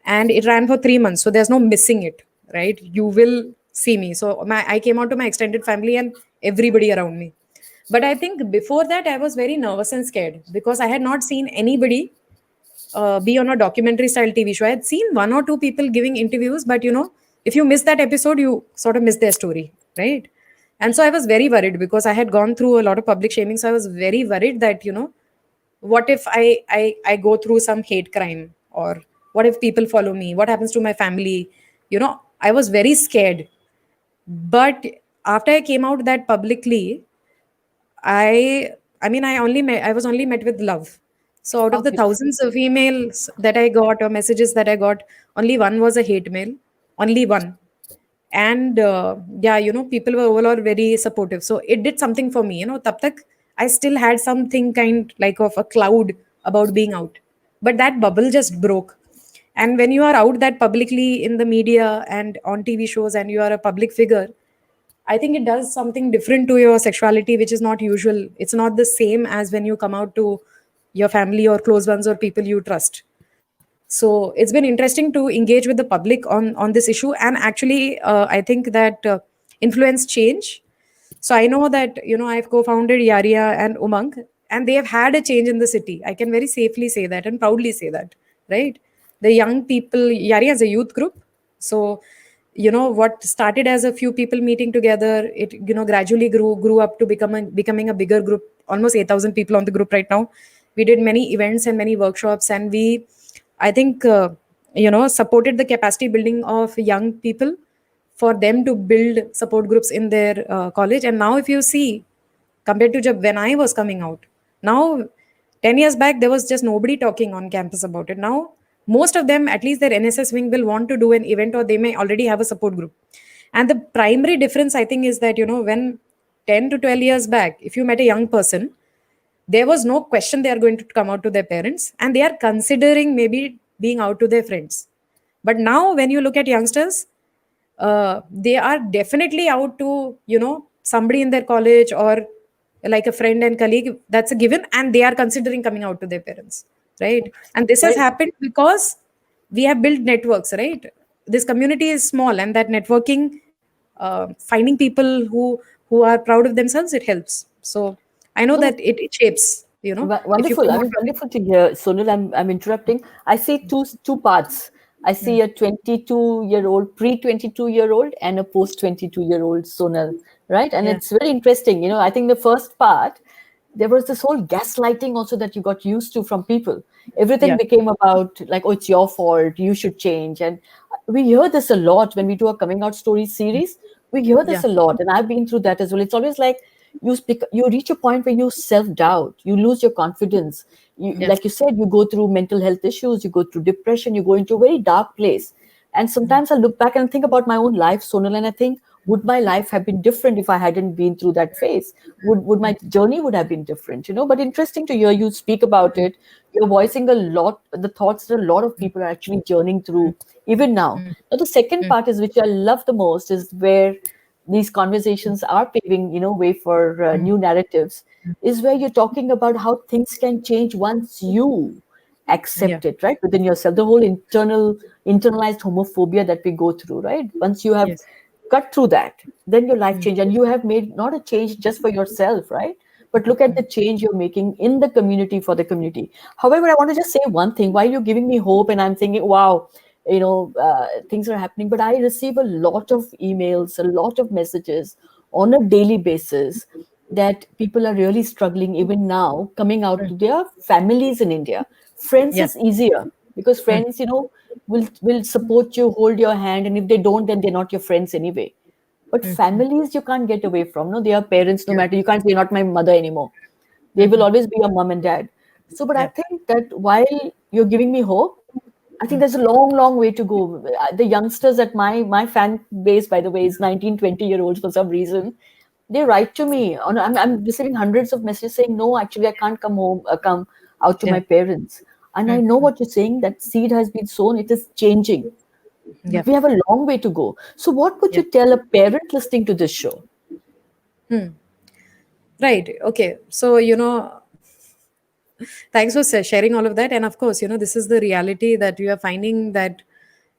and it ran for 3 months, so there's no missing it, right? You will see me. So I came out to my extended family and everybody around me. But I think before that, I was very nervous and scared, because I had not seen anybody be on a documentary style TV show. I had seen one or two people giving interviews, but if you miss that episode, you sort of miss their story, right? And so I was very worried, because I had gone through a lot of public shaming. So I was very worried that, what if I go through some hate crime, or what if people follow me? What happens to my family? I was very scared. But after I came out that publicly, I mean, I was only met with love. So out How of the beautiful. thousands of emails that I got, or messages that I got, only one was a hate mail, only one. And yeah, people were overall very supportive. So it did something for me. Tab tak I still had something kind like of a cloud about being out, but that bubble just broke. And when you are out that publicly in the media and on TV shows, and you are a public figure, I think it does something different to your sexuality, which is not usual. It's not the same as when you come out to your family or close ones or people you trust. So it's been interesting to engage with the public on this issue, and actually, I think that influence change. So I know that I've co-founded Yaria and Umang, and they have had a change in the city. I can very safely say that and proudly say that, right? The young people, Yaria is a youth group. So what started as a few people meeting together, it gradually grew up to becoming a bigger group. Almost 8,000 people on the group right now. We did many events and many workshops, and we, I think, supported the capacity building of young people for them to build support groups in their college. And now, if you see, compared to when I was coming out, now 10 years back, there was just nobody talking on campus about it. Now, most of them, at least their NSS wing, will want to do an event, or they may already have a support group. And the primary difference, I think, is that, when 10 to 12 years back, if you met a young person, there was no question they are going to come out to their parents, and they are considering maybe being out to their friends. But now, when you look at youngsters, they are definitely out to somebody in their college, or like a friend and colleague. That's a given, and they are considering coming out to their parents, right? And this has Very happened because we have built networks, right? This community is small, and that networking, finding people who are proud of themselves, it helps. So I know no, that it shapes, if you Wonderful. come I out mean, public. wonderful to hear. Sonal, I'm interrupting. I see two parts. I see a 22-year-old, pre-22-year-old, and a post-22-year-old Sonal, right? And Yeah, it's very interesting. I think the first part, there was this whole gaslighting also that you got used to from people. Everything yeah, became about like, oh, it's your fault, you should change. And we hear this a lot when we do a coming out story series. We hear yeah, this a lot, and I've been through that as well. It's always like you reach a point where you self-doubt, you lose your confidence. yeah. Like you said, you go through mental health issues, you go through depression, you go into a very dark place. And sometimes I look back and think about my own life, Sonal, and I think, would my life have been different if I hadn't been through that phase? Would my journey would have been different? But interesting to hear you speak about it. You're voicing a lot the thoughts that a lot of people are actually journeying through even now. Now the second part is, which I love the most, is where these conversations are paving way for new narratives, is where you're talking about how things can change once you Yeah. accept it, right, within yourself. The whole internalized homophobia that we go through, right? Once you have Yes. cut through that, then your life Mm. change, and you have made not a change just for yourself, right? But look at the change you're making in the community for the community. However, I want to just say one thing. While you're giving me hope, and I'm thinking, wow, things are happening, but I receive a lot of emails, a lot of messages on a daily basis that people are really struggling even now coming out to their families in India. Friends Yeah. is easier because Mm. friends, will support you, hold your hand, and if they don't, then they're not your friends anyway. But families you can't get away from. No, they are parents. No Yeah. matter, you can't say not my mother anymore. They will Mhm. always be your mom and dad. So, but I Yeah. think that while you're giving me hope, I think there's a long, long way to go. The youngsters at my fan base, by the way, is 19, 20-year olds for some reason. They write to me. I'm receiving hundreds of messages saying, no, actually, I can't come home, come out to my Yeah. parents. And I Mm. know what you're saying, that seed has been sown, it is changing. Yeah. But we have a long way to go. So, what would Yeah. you tell a parent listening to this show? Hmm. Right. Okay. So, thanks for sharing all of that. And of course, this is the reality that you are finding that,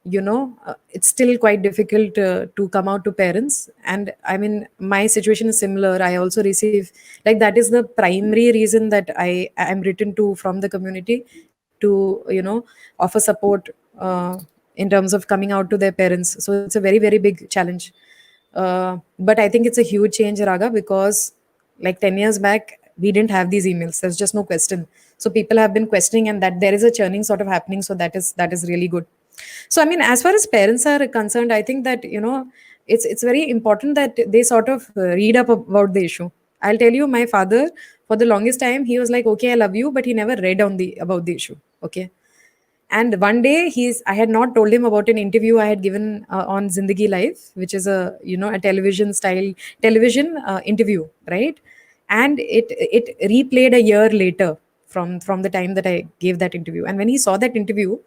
it's still quite difficult to come out to parents. And I mean, my situation is similar. I also receive, like, that is the primary reason that I am written to from the community to, offer support in terms of coming out to their parents. So it's a very, very big challenge. But I think it's a huge change, Raga, because like 10 years back, we didn't have these emails. There's just no question. So people have been questioning, and that there is a churning sort of happening. So that is really good. So I mean, as far as parents are concerned, I think that it's very important that they sort of read up about the issue. I'll tell you, my father, for the longest time, he was like, "Okay, I love you," but he never read on the about the issue. Okay, and one day I had not told him about an interview I had given on Zindagi Live, which is a television style television interview, right? And it replayed a year later from the time that I gave that interview. And when he saw that interview,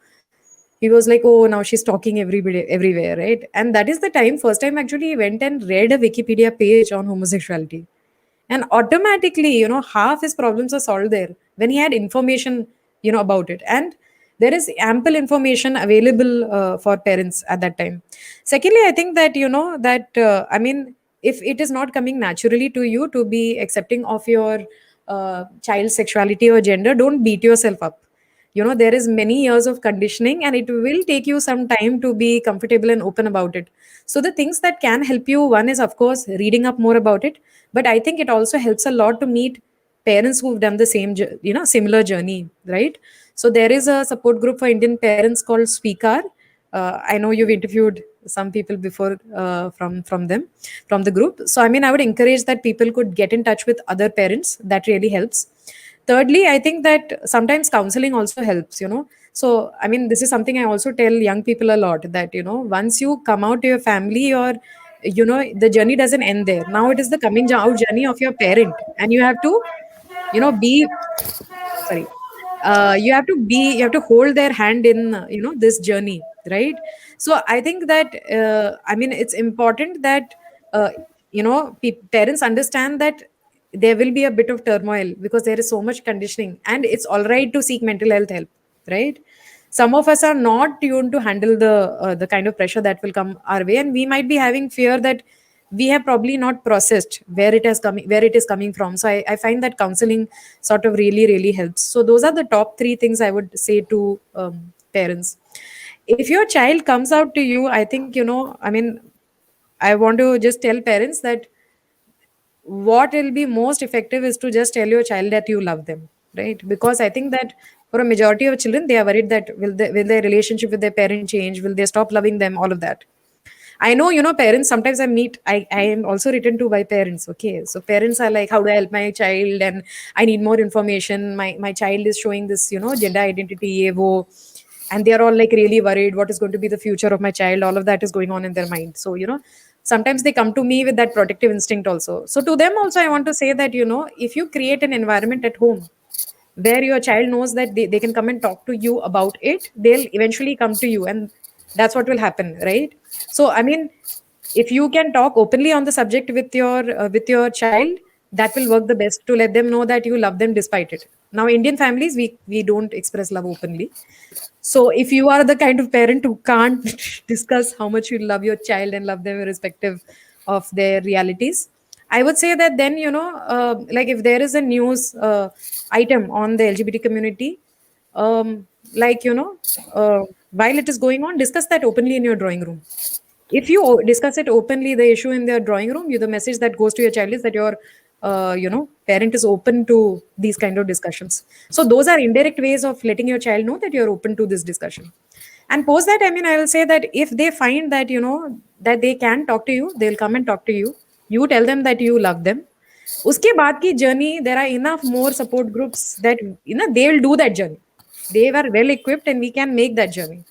he was like, "Oh, now she's talking everywhere, right?" And that is the time, first time actually, he went and read a Wikipedia page on homosexuality, and automatically, half his problems are solved there when he had information, about it. And there is ample information available for parents at that time. Secondly, I think that that I mean, if it is not coming naturally to you to be accepting of your child's sexuality or gender, don't beat yourself up. There is many years of conditioning, and it will take you some time to be comfortable and open about it. So the things that can help you, one is of course reading up more about it, but I think it also helps a lot to meet parents who've done the same similar journey, right? So there is a support group for Indian parents called Speaker. I know you've interviewed some people before from the group. So I mean, I would encourage that people could get in touch with other parents. That really helps. Thirdly, I think that sometimes counseling also helps. So I mean, this is something I also tell young people a lot, that once you come out to your family, or the journey doesn't end there. Now it is the coming out journey of your parent, and you have to be, sorry, you have to hold their hand in this journey, right? So I think that I mean, it's important that uh, parents understand that there will be a bit of turmoil because there is so much conditioning, and it's all right to seek mental health help, right? Some of us are not tuned to handle the kind of pressure that will come our way, and we might be having fear that we have probably not processed where it is coming from. So I find that counseling sort of really, really helps. So those are the top three things I would say to parents. If your child comes out to you, I think, I mean, I want to just tell parents that what will be most effective is to just tell your child that you love them, right? Because I think that for a majority of children, they are worried that will their relationship with their parent change, will they stop loving them, all of that. I know, parents, sometimes I am also written to by parents. Okay. So parents are like, how do I help my child? And I need more information. My child is showing this, gender identity, ye wo, and they are all like really worried. What is going to be the future of my child? All of that is going on in their mind. So, sometimes they come to me with that protective instinct also. So to them also, I want to say that, if you create an environment at home where your child knows that they can come and talk to you about it, they'll eventually come to you, and that's what will happen, right? So I mean, if you can talk openly on the subject with your child, that will work the best to let them know that you love them despite it. Now Indian families, we don't express love openly. So if you are the kind of parent who can't discuss how much you love your child and love them irrespective of their realities, I would say that then, like if there is a news item on the LGBT community, like, while it is going on, discuss that openly in your drawing room. If you discuss it openly, the issue in their drawing room, the message that goes to your child is that your parent is open to these kind of discussions. So those are indirect ways of letting your child know that you're open to this discussion. And post that, I mean, I will say that if they find that, that they can talk to you, they'll come and talk to you. You tell them that you love them. Uske baad ki journey, there are enough more support groups that, they will do that journey. They were well equipped and we can make that journey,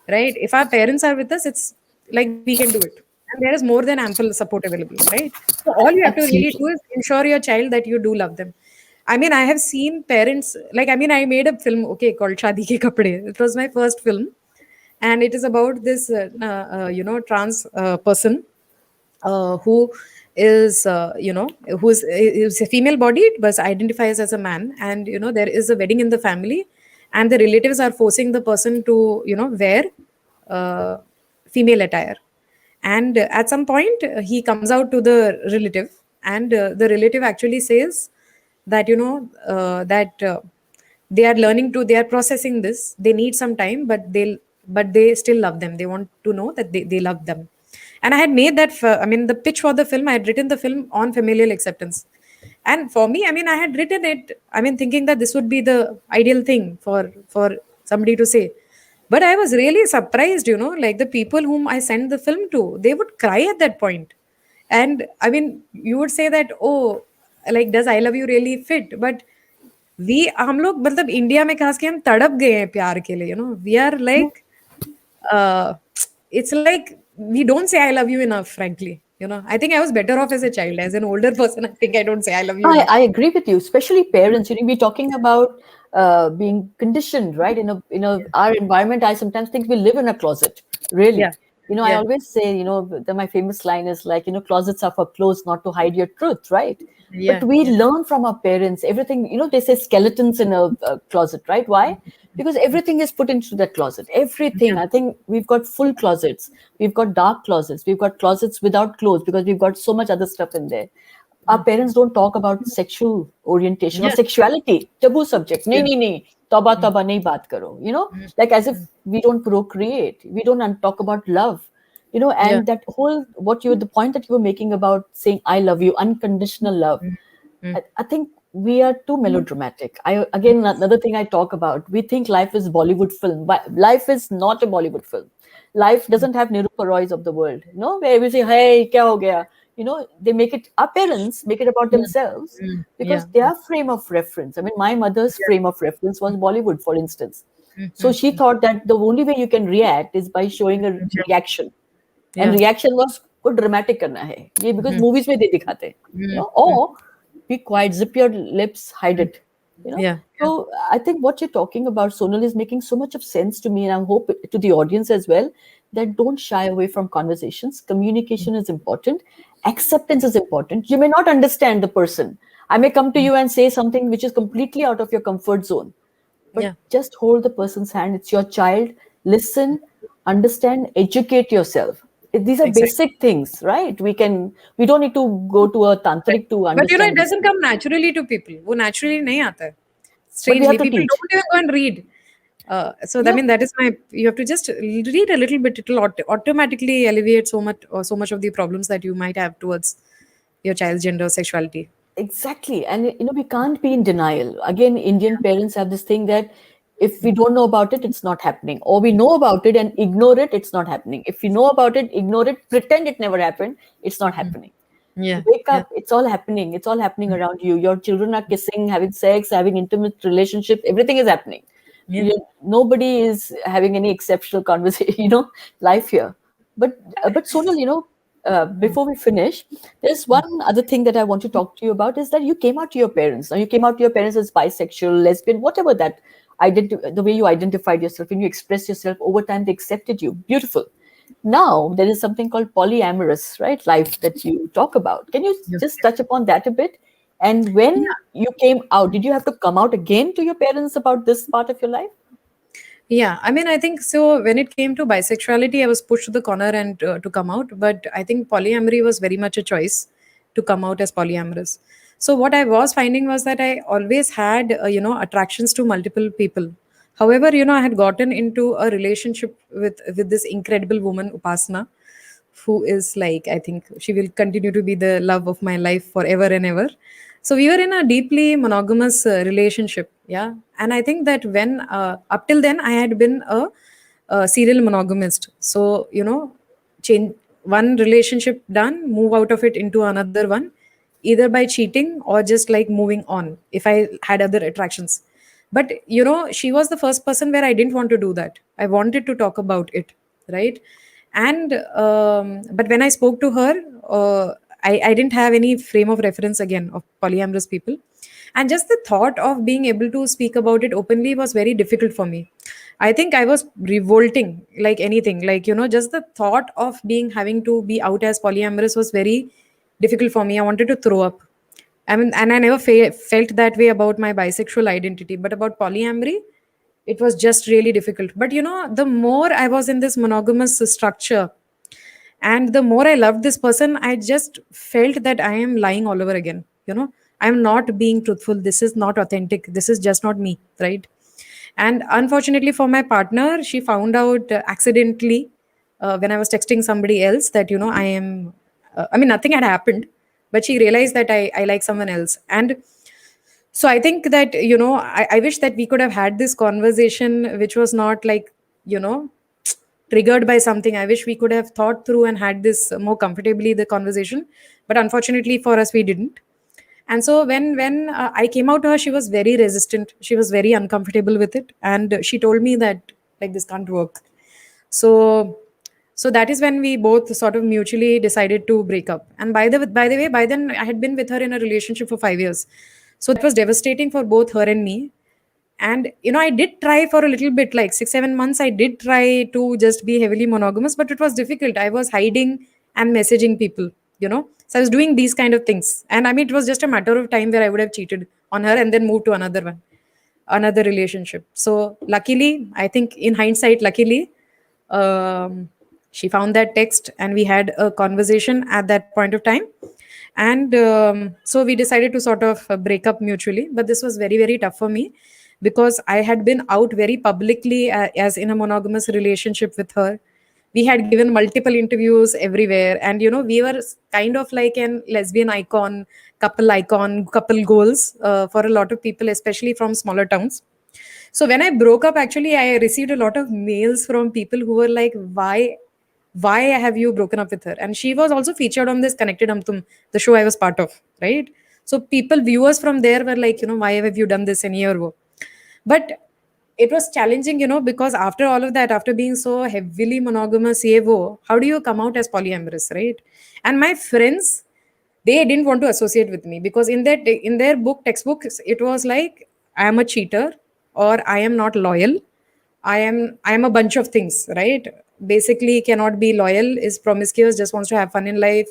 right? If our parents are with us, it's like we can do it, and there is more than ample support available, right? So all you have to really do Absolutely. is ensure your child that you do love them. I mean, I have seen parents, like, I mean, I made a film, okay, called Shadi Ke Kapde. It was my first film, and it is about this trans person who is who's a female bodied but identifies as a man, and there is a wedding in the family, and the relatives are forcing the person to wear uh, female attire. And at some point, he comes out to the relative, and the relative actually says that that they are learning to, they are processing this, they need some time, but they still love them, they want to know that they love them. And I had made that I mean, the pitch for the film, I had written the film on familial acceptance. And for me, I mean, I had written it, I mean, thinking that this would be the ideal thing for somebody to say. But I was really surprised, like the people whom I sent the film to, they would cry at that point. And I mean, you would say that, oh, like, does I love you really fit? But we हम लोग मतलब India में खास के हम तड़प गए हैं प्यार के लिए, we are like it's like we don't say I love you enough, frankly. I think I was better off as a child. As an older person, I think I don't say I love you enough. I agree with you, especially parents. We're talking about being conditioned, right? Our environment. I sometimes think we live in a closet. Really, Yeah, I yeah, always say, my famous line is like, closets are for clothes, not to hide your truth, right? But yeah, we yeah, learn from our parents everything. They say skeletons in a closet, right? Why? Because everything is put into that closet. Everything. yeah, I think we've got full closets. We've got dark closets. We've got closets without clothes because we've got so much other stuff in there. Our parents don't talk about sexual orientation or yeah, sexuality. Taboo subject. yeah, Nahi, nahi, nahi. Tauba, tauba, nahi baat karo. Like as if we don't procreate. We don't talk about love. yeah, And that whole, the point that you were making about saying, I love you, unconditional love. I think we are too melodramatic. Again, another thing I talk about, we think life is Bollywood film, but life is not a Bollywood film. Life doesn't have Nirupa Roys of the world, where we say, hey, kya ho gaya? They make it, our parents make it about themselves because yeah, their frame of reference. I mean, my mother's frame of reference was Bollywood, for instance. So she thought that the only way you can react is by showing a reaction. And yeah, reaction was को dramatic करना है ये because movies में दे दिखाते हैं or be quiet, zip your lips, hide it. yeah, So I think what you're talking about, Sonal, is making so much of sense to me, and I hope to the audience as well, that don't shy away from conversations. Communication is important. Acceptance is important. You may not understand the person. I may come to you and say something which is completely out of your comfort zone, but yeah, just hold the person's hand. It's your child. Listen, understand, educate yourself. These are exactly. basic things, right? We don't need to go to a tantric to But it understand these doesn't things, come naturally to people. वो naturally नहीं आता है. but we have Strangely, to people teach. don't even go and read. So I Yeah, mean, that is my. You have to just read a little bit. It'll automatically alleviate so much of the problems that you might have towards your child's gender or sexuality. exactly. And we can't be in denial. Again, Indian parents have this thing that if we don't know about it, it's not happening. Or we know about it and ignore it, it's not happening. If we know about it, ignore it, pretend it never happened, it's not happening. Yeah, Wake yeah, up, it's all happening. It's all happening around you. Your children are kissing, having sex, having intimate relationships, everything is happening. yeah, Nobody is having any exceptional conversation, life here. But Sonal, before we finish, there's one other thing that I want to talk to you about is that you came out to your parents. Now you came out to your parents as bisexual, lesbian, whatever that the way you identified yourself, when you expressed yourself over time, they accepted you. Beautiful. Now there is something called polyamorous, right? Life that you talk about. Can you yeah. just touch upon that a bit? And when you came out, did you have to come out again to your parents about this part of your life? Yeah, I mean, I think so. When it came to bisexuality, I was pushed to the corner and to come out. But I think polyamory was very much a choice to come out as polyamorous. So what I was finding was that I always had, attractions to multiple people. However, I had gotten into a relationship with this incredible woman, Upasana, who is like, I think she will continue to be the love of my life forever and ever. So we were in a deeply monogamous relationship, yeah. And I think that when up till then I had been a serial monogamist. So change one relationship done, move out of it into another one, either by cheating or just like moving on if I had other attractions. But she was the first person where I didn't want to do that. I wanted to talk about it, right? And but when I spoke to her, I didn't have any frame of reference again of polyamorous people. And just the thought of being able to speak about it openly was very difficult for me. I think I was revolting like anything, like just the thought of being having to be out as polyamorous was very difficult for me. I wanted to throw up. I mean, and I never felt that way about my bisexual identity, but about polyamory, it was just really difficult. But the more I was in this monogamous structure, and the more I loved this person, I just felt that I am lying all over again. I'm not being truthful. This is not authentic. This is just not me, right? And unfortunately for my partner, she found out accidentally when I was texting somebody else that I am. I mean, nothing had happened, but she realized that I like someone else. And so I think that I wish that we could have had this conversation, which was not like you know triggered by something. I wish we could have thought through and had this more comfortably, the conversation, but unfortunately for us we didn't. And so when I came out to her, she was very resistant, she was very uncomfortable with it, and she told me that like this can't work. So so that is when we both sort of mutually decided to break up. And by the way, by then I had been with her in a relationship for 5 years, so that was devastating for both her and me. And I did try for a little bit, like 6 7 months I did try to just be heavily monogamous, but it was difficult. I was hiding and messaging people, so I was doing these kind of things. And I mean, it was just a matter of time where I would have cheated on her and then moved to another relationship. So luckily, I think in hindsight, luckily, um, she found that text and we had a conversation at that point of time. And so we decided to sort of break up mutually. But this was very, very tough for me because I had been out very publicly as in a monogamous relationship with her. We had given multiple interviews everywhere, and we were kind of like an lesbian icon, couple goals for a lot of people, especially from smaller towns. So when I broke up, actually, I received a lot of mails from people who were like, why have you broken up with her? And she was also featured on this Connected Amtum, the show I was part of, right? So viewers from there were like, why have you done this? And year ago. But it was challenging, because after all of that, after being so heavily monogamous, how do you come out as polyamorous, right? And my friends, they didn't want to associate with me because in their textbooks, it was like I am a cheater or I am not loyal. I am a bunch of things, right? Basically, cannot be loyal, is promiscuous, just wants to have fun in life.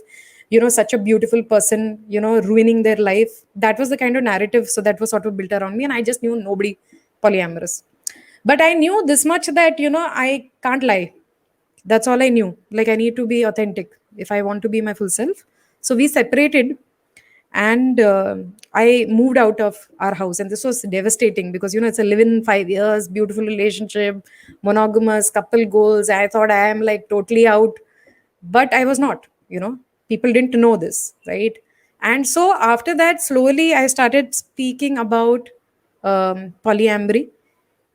Such a beautiful person, ruining their life. That was the kind of narrative. So that was sort of built around me, and I just knew nobody polyamorous. But I knew this much that I can't lie. That's all I knew. Like, I need to be authentic if I want to be my full self. So we separated, and I moved out of our house. And this was devastating because it's a live in 5 years, beautiful relationship, monogamous, couple goals. I thought I am like totally out, but I was not. People didn't know this, right? And so after that, slowly I started speaking about polyamory,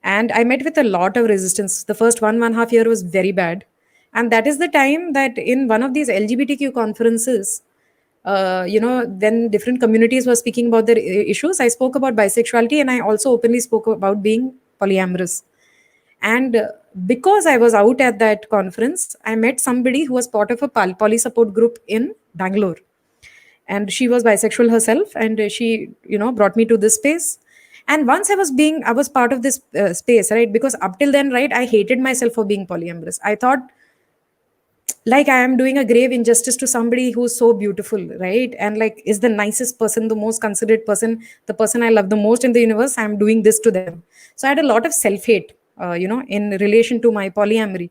and I met with a lot of resistance. The first 1.5 year was very bad. And that is the time that in one of these LGBTQ conferences, when different communities were speaking about their issues, I spoke about bisexuality, and I also openly spoke about being polyamorous. And because I was out at that conference, I met somebody who was part of a poly support group in Bangalore. And she was bisexual herself, and she brought me to this space. And once I was part of this space, right? Because up till then, right, I hated myself for being polyamorous. I thought like I am doing a grave injustice to somebody who's so beautiful, right? And like is the nicest person, the most considerate person, the person I love the most in the universe, I'm doing this to them. So I had a lot of self-hate, in relation to my polyamory.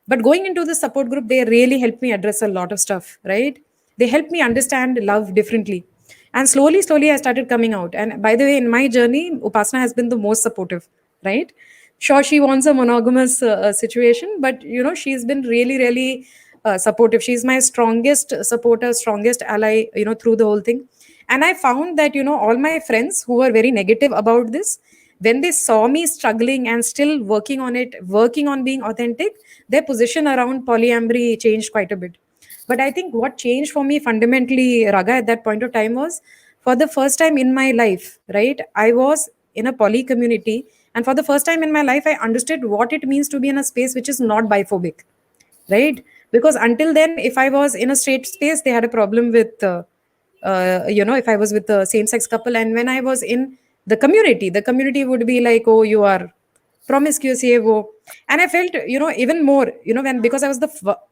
But going into the support group, they really helped me address a lot of stuff, right? They helped me understand love differently. And slowly I started coming out. And by the way, in my journey, Upasana has been the most supportive, right? Sure, she wants a monogamous situation, but she's been really supportive. She's my strongest supporter, strongest ally, through the whole thing. And I found that all my friends who were very negative about this, when they saw me struggling and still working on it, working on being authentic, their position around polyamory changed quite a bit. But I think what changed for me fundamentally, Raga, at that point of time was, for the first time in my life, right? I was in a poly community, and for the first time in my life, I understood what it means to be in a space which is not biphobic, right? Because until then, if I was in a straight space, they had a problem with if I was with a same sex couple. And when I was in the community would be like, oh, you are promiscuous, ye wo. And I felt even more, when, because I was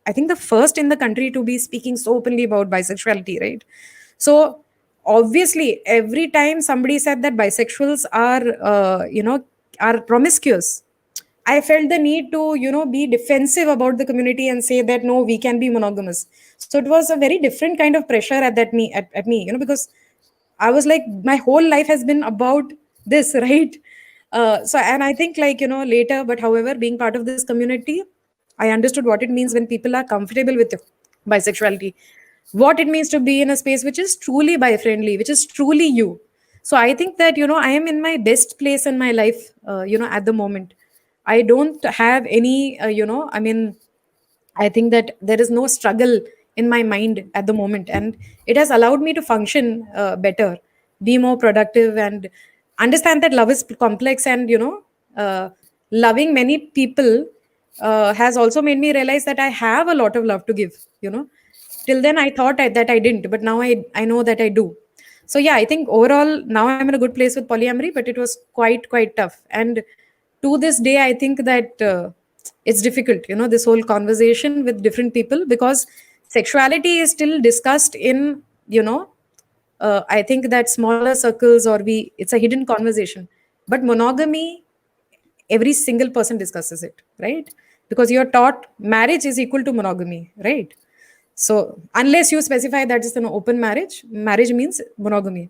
I think the first in the country to be speaking so openly about bisexuality, right? So obviously every time somebody said that bisexuals are promiscuous, I felt the need to, be defensive about the community and say that no, we can be monogamous. So it was a very different kind of pressure at me, because I was like, my whole life has been about this, right? So, and I think, like, later, but however, being part of this community, I understood what it means when people are comfortable with bisexuality, what it means to be in a space which is truly bi friendly, which is truly you. So I think that, I am in my best place in my life, at the moment. I don't have any, I mean, I think that there is no struggle in my mind at the moment, and it has allowed me to function better, be more productive, and understand that love is complex. And loving many people has also made me realize that I have a lot of love to give. Till then, I thought that I didn't, but now I know that I do. So yeah, I think overall now I'm in a good place with polyamory, but it was quite tough. And to this day, I think that it's difficult, this whole conversation with different people, because sexuality is still discussed in, I think that smaller circles, or we it's a hidden conversation. But monogamy, every single person discusses it, right? Because you're taught marriage is equal to monogamy, right? So unless you specify that it's an open marriage, marriage means monogamy.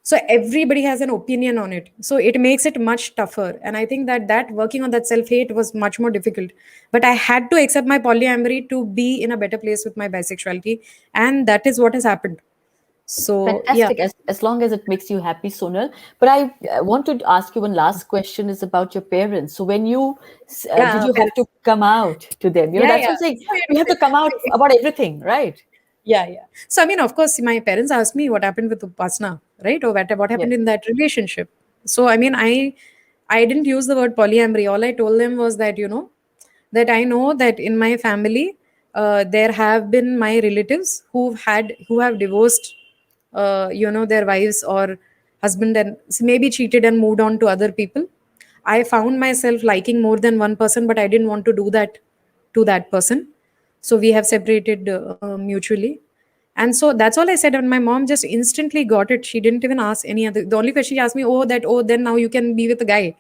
So everybody has an opinion on it, so it makes it much tougher. And I think that working on that self hate was much more difficult. But I had to accept my polyamory to be in a better place with my bisexuality, and that is what has happened. So yeah. Fantastic, as long as it makes you happy, Sonal. But I want to ask you one last question is about your parents. So when you did Yeah, you have to parents. come out to them? Yeah, That's yeah. what I'm saying. So You have to come out about everything, right? yeah. So I mean, of course, my parents asked me what happened with Upasna, right? Or what Yeah. happened in that relationship. So I mean, I didn't use the word polyamory. All I told them was that, that I know that in my family, there have been my relatives who have divorced, their wives or husband, and maybe cheated and moved on to other people. I found myself liking more than one person, but I didn't want to do that to that person. So we have separated mutually. And so that's all I said. And my mom just instantly got it. She didn't even ask any other. The only question she asked me, oh, then now you can be with a guy.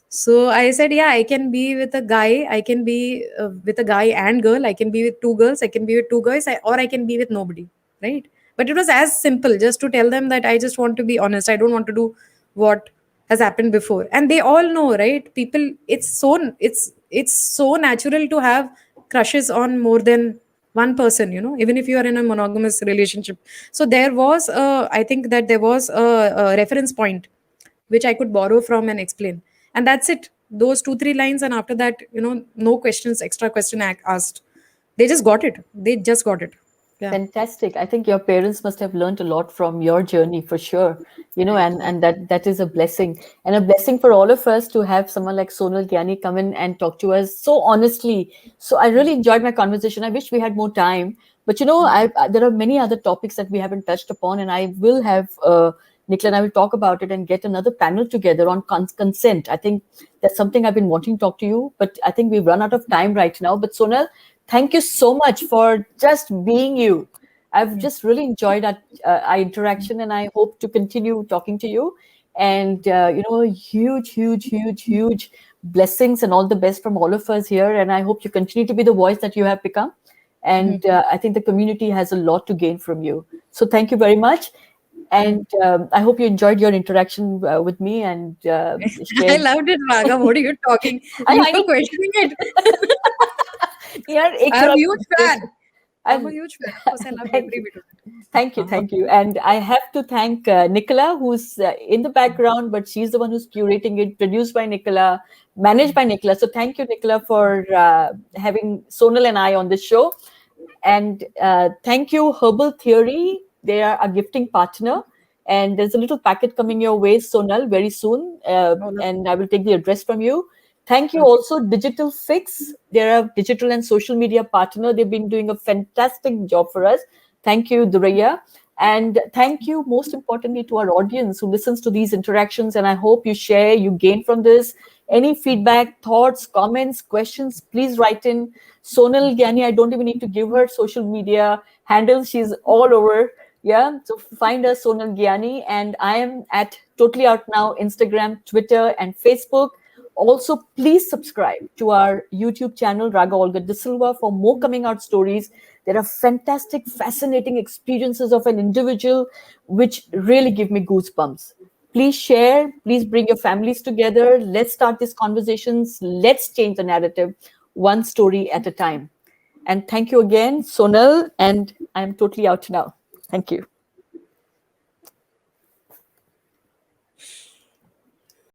So I said, yeah, I can be with a guy. I can be with a guy and girl. I can be with two girls. I can be with two guys, or I can be with nobody. Right. But it was as simple, just to tell them that I just want to be honest. I don't want to do what has happened before. And they all know, right? People, it's so natural to have crushes on more than one person, even if you are in a monogamous relationship. So I think that there was a reference point which I could borrow from and explain. And that's it. Those two, three lines. And after that, no questions, extra question asked. They just got it. They just got it. Yeah. Fantastic. I think your parents must have learned a lot from your journey for sure. And that is a blessing, and a blessing for all of us to have someone like Sonal Giani come in and talk to us so honestly. So I really enjoyed my conversation. I wish we had more time, but there are many other topics that we haven't touched upon, and I will have Nicola and I will talk about it and get another panel together on consent. I think that's something I've been wanting to talk to you, but I think we've run out of time right now. But Sonal, Thank you so much for just being you. I've just really enjoyed our interaction, and I hope to continue talking to you. And huge blessings and all the best from all of us here. And I hope you continue to be the voice that you have become. And I think the community has a lot to gain from you. So thank you very much. And I hope you enjoyed your interaction with me and I shared. loved it, Raga. What are you talking? You I were mean, questioning it. यार एक I'm a थोड़ा huge fan. I'm a and huge fan. Of course, I loved thank every you. bit of it. Thank you, thank you. And I have to thank Nicola, who's in the background, but she's the one who's curating it, produced by Nicola, managed by Nicola. So thank you, Nicola, for having Sonal and I on this show. And thank you, Herbal Theory. They are a gifting partner. And there's a little packet coming your way, Sonal, very soon. Oh, lovely. And I will take the address from you. Thank you Okay. also, Digital Fix. They're a digital and social media partner. They've been doing a fantastic job for us. Thank you, Duraya. And thank you, most importantly, to our audience who listens to these interactions. And I hope you share, you gain from this. Any feedback, thoughts, comments, questions, please write in. Sonal Giani, I don't even need to give her social media handles. She's all over. Yeah. So find us, Sonal Giani. And I am at Totally Out Now, Instagram, Twitter, and Facebook. Also, please subscribe to our YouTube channel, Raga Olga D'silva, for more coming out stories. There are fantastic, fascinating experiences of an individual which really give me goosebumps. Please share, please bring your families together. Let's start these conversations. Let's change the narrative one story at a time. And thank you again, Sonal. And I'm totally out now. Thank you.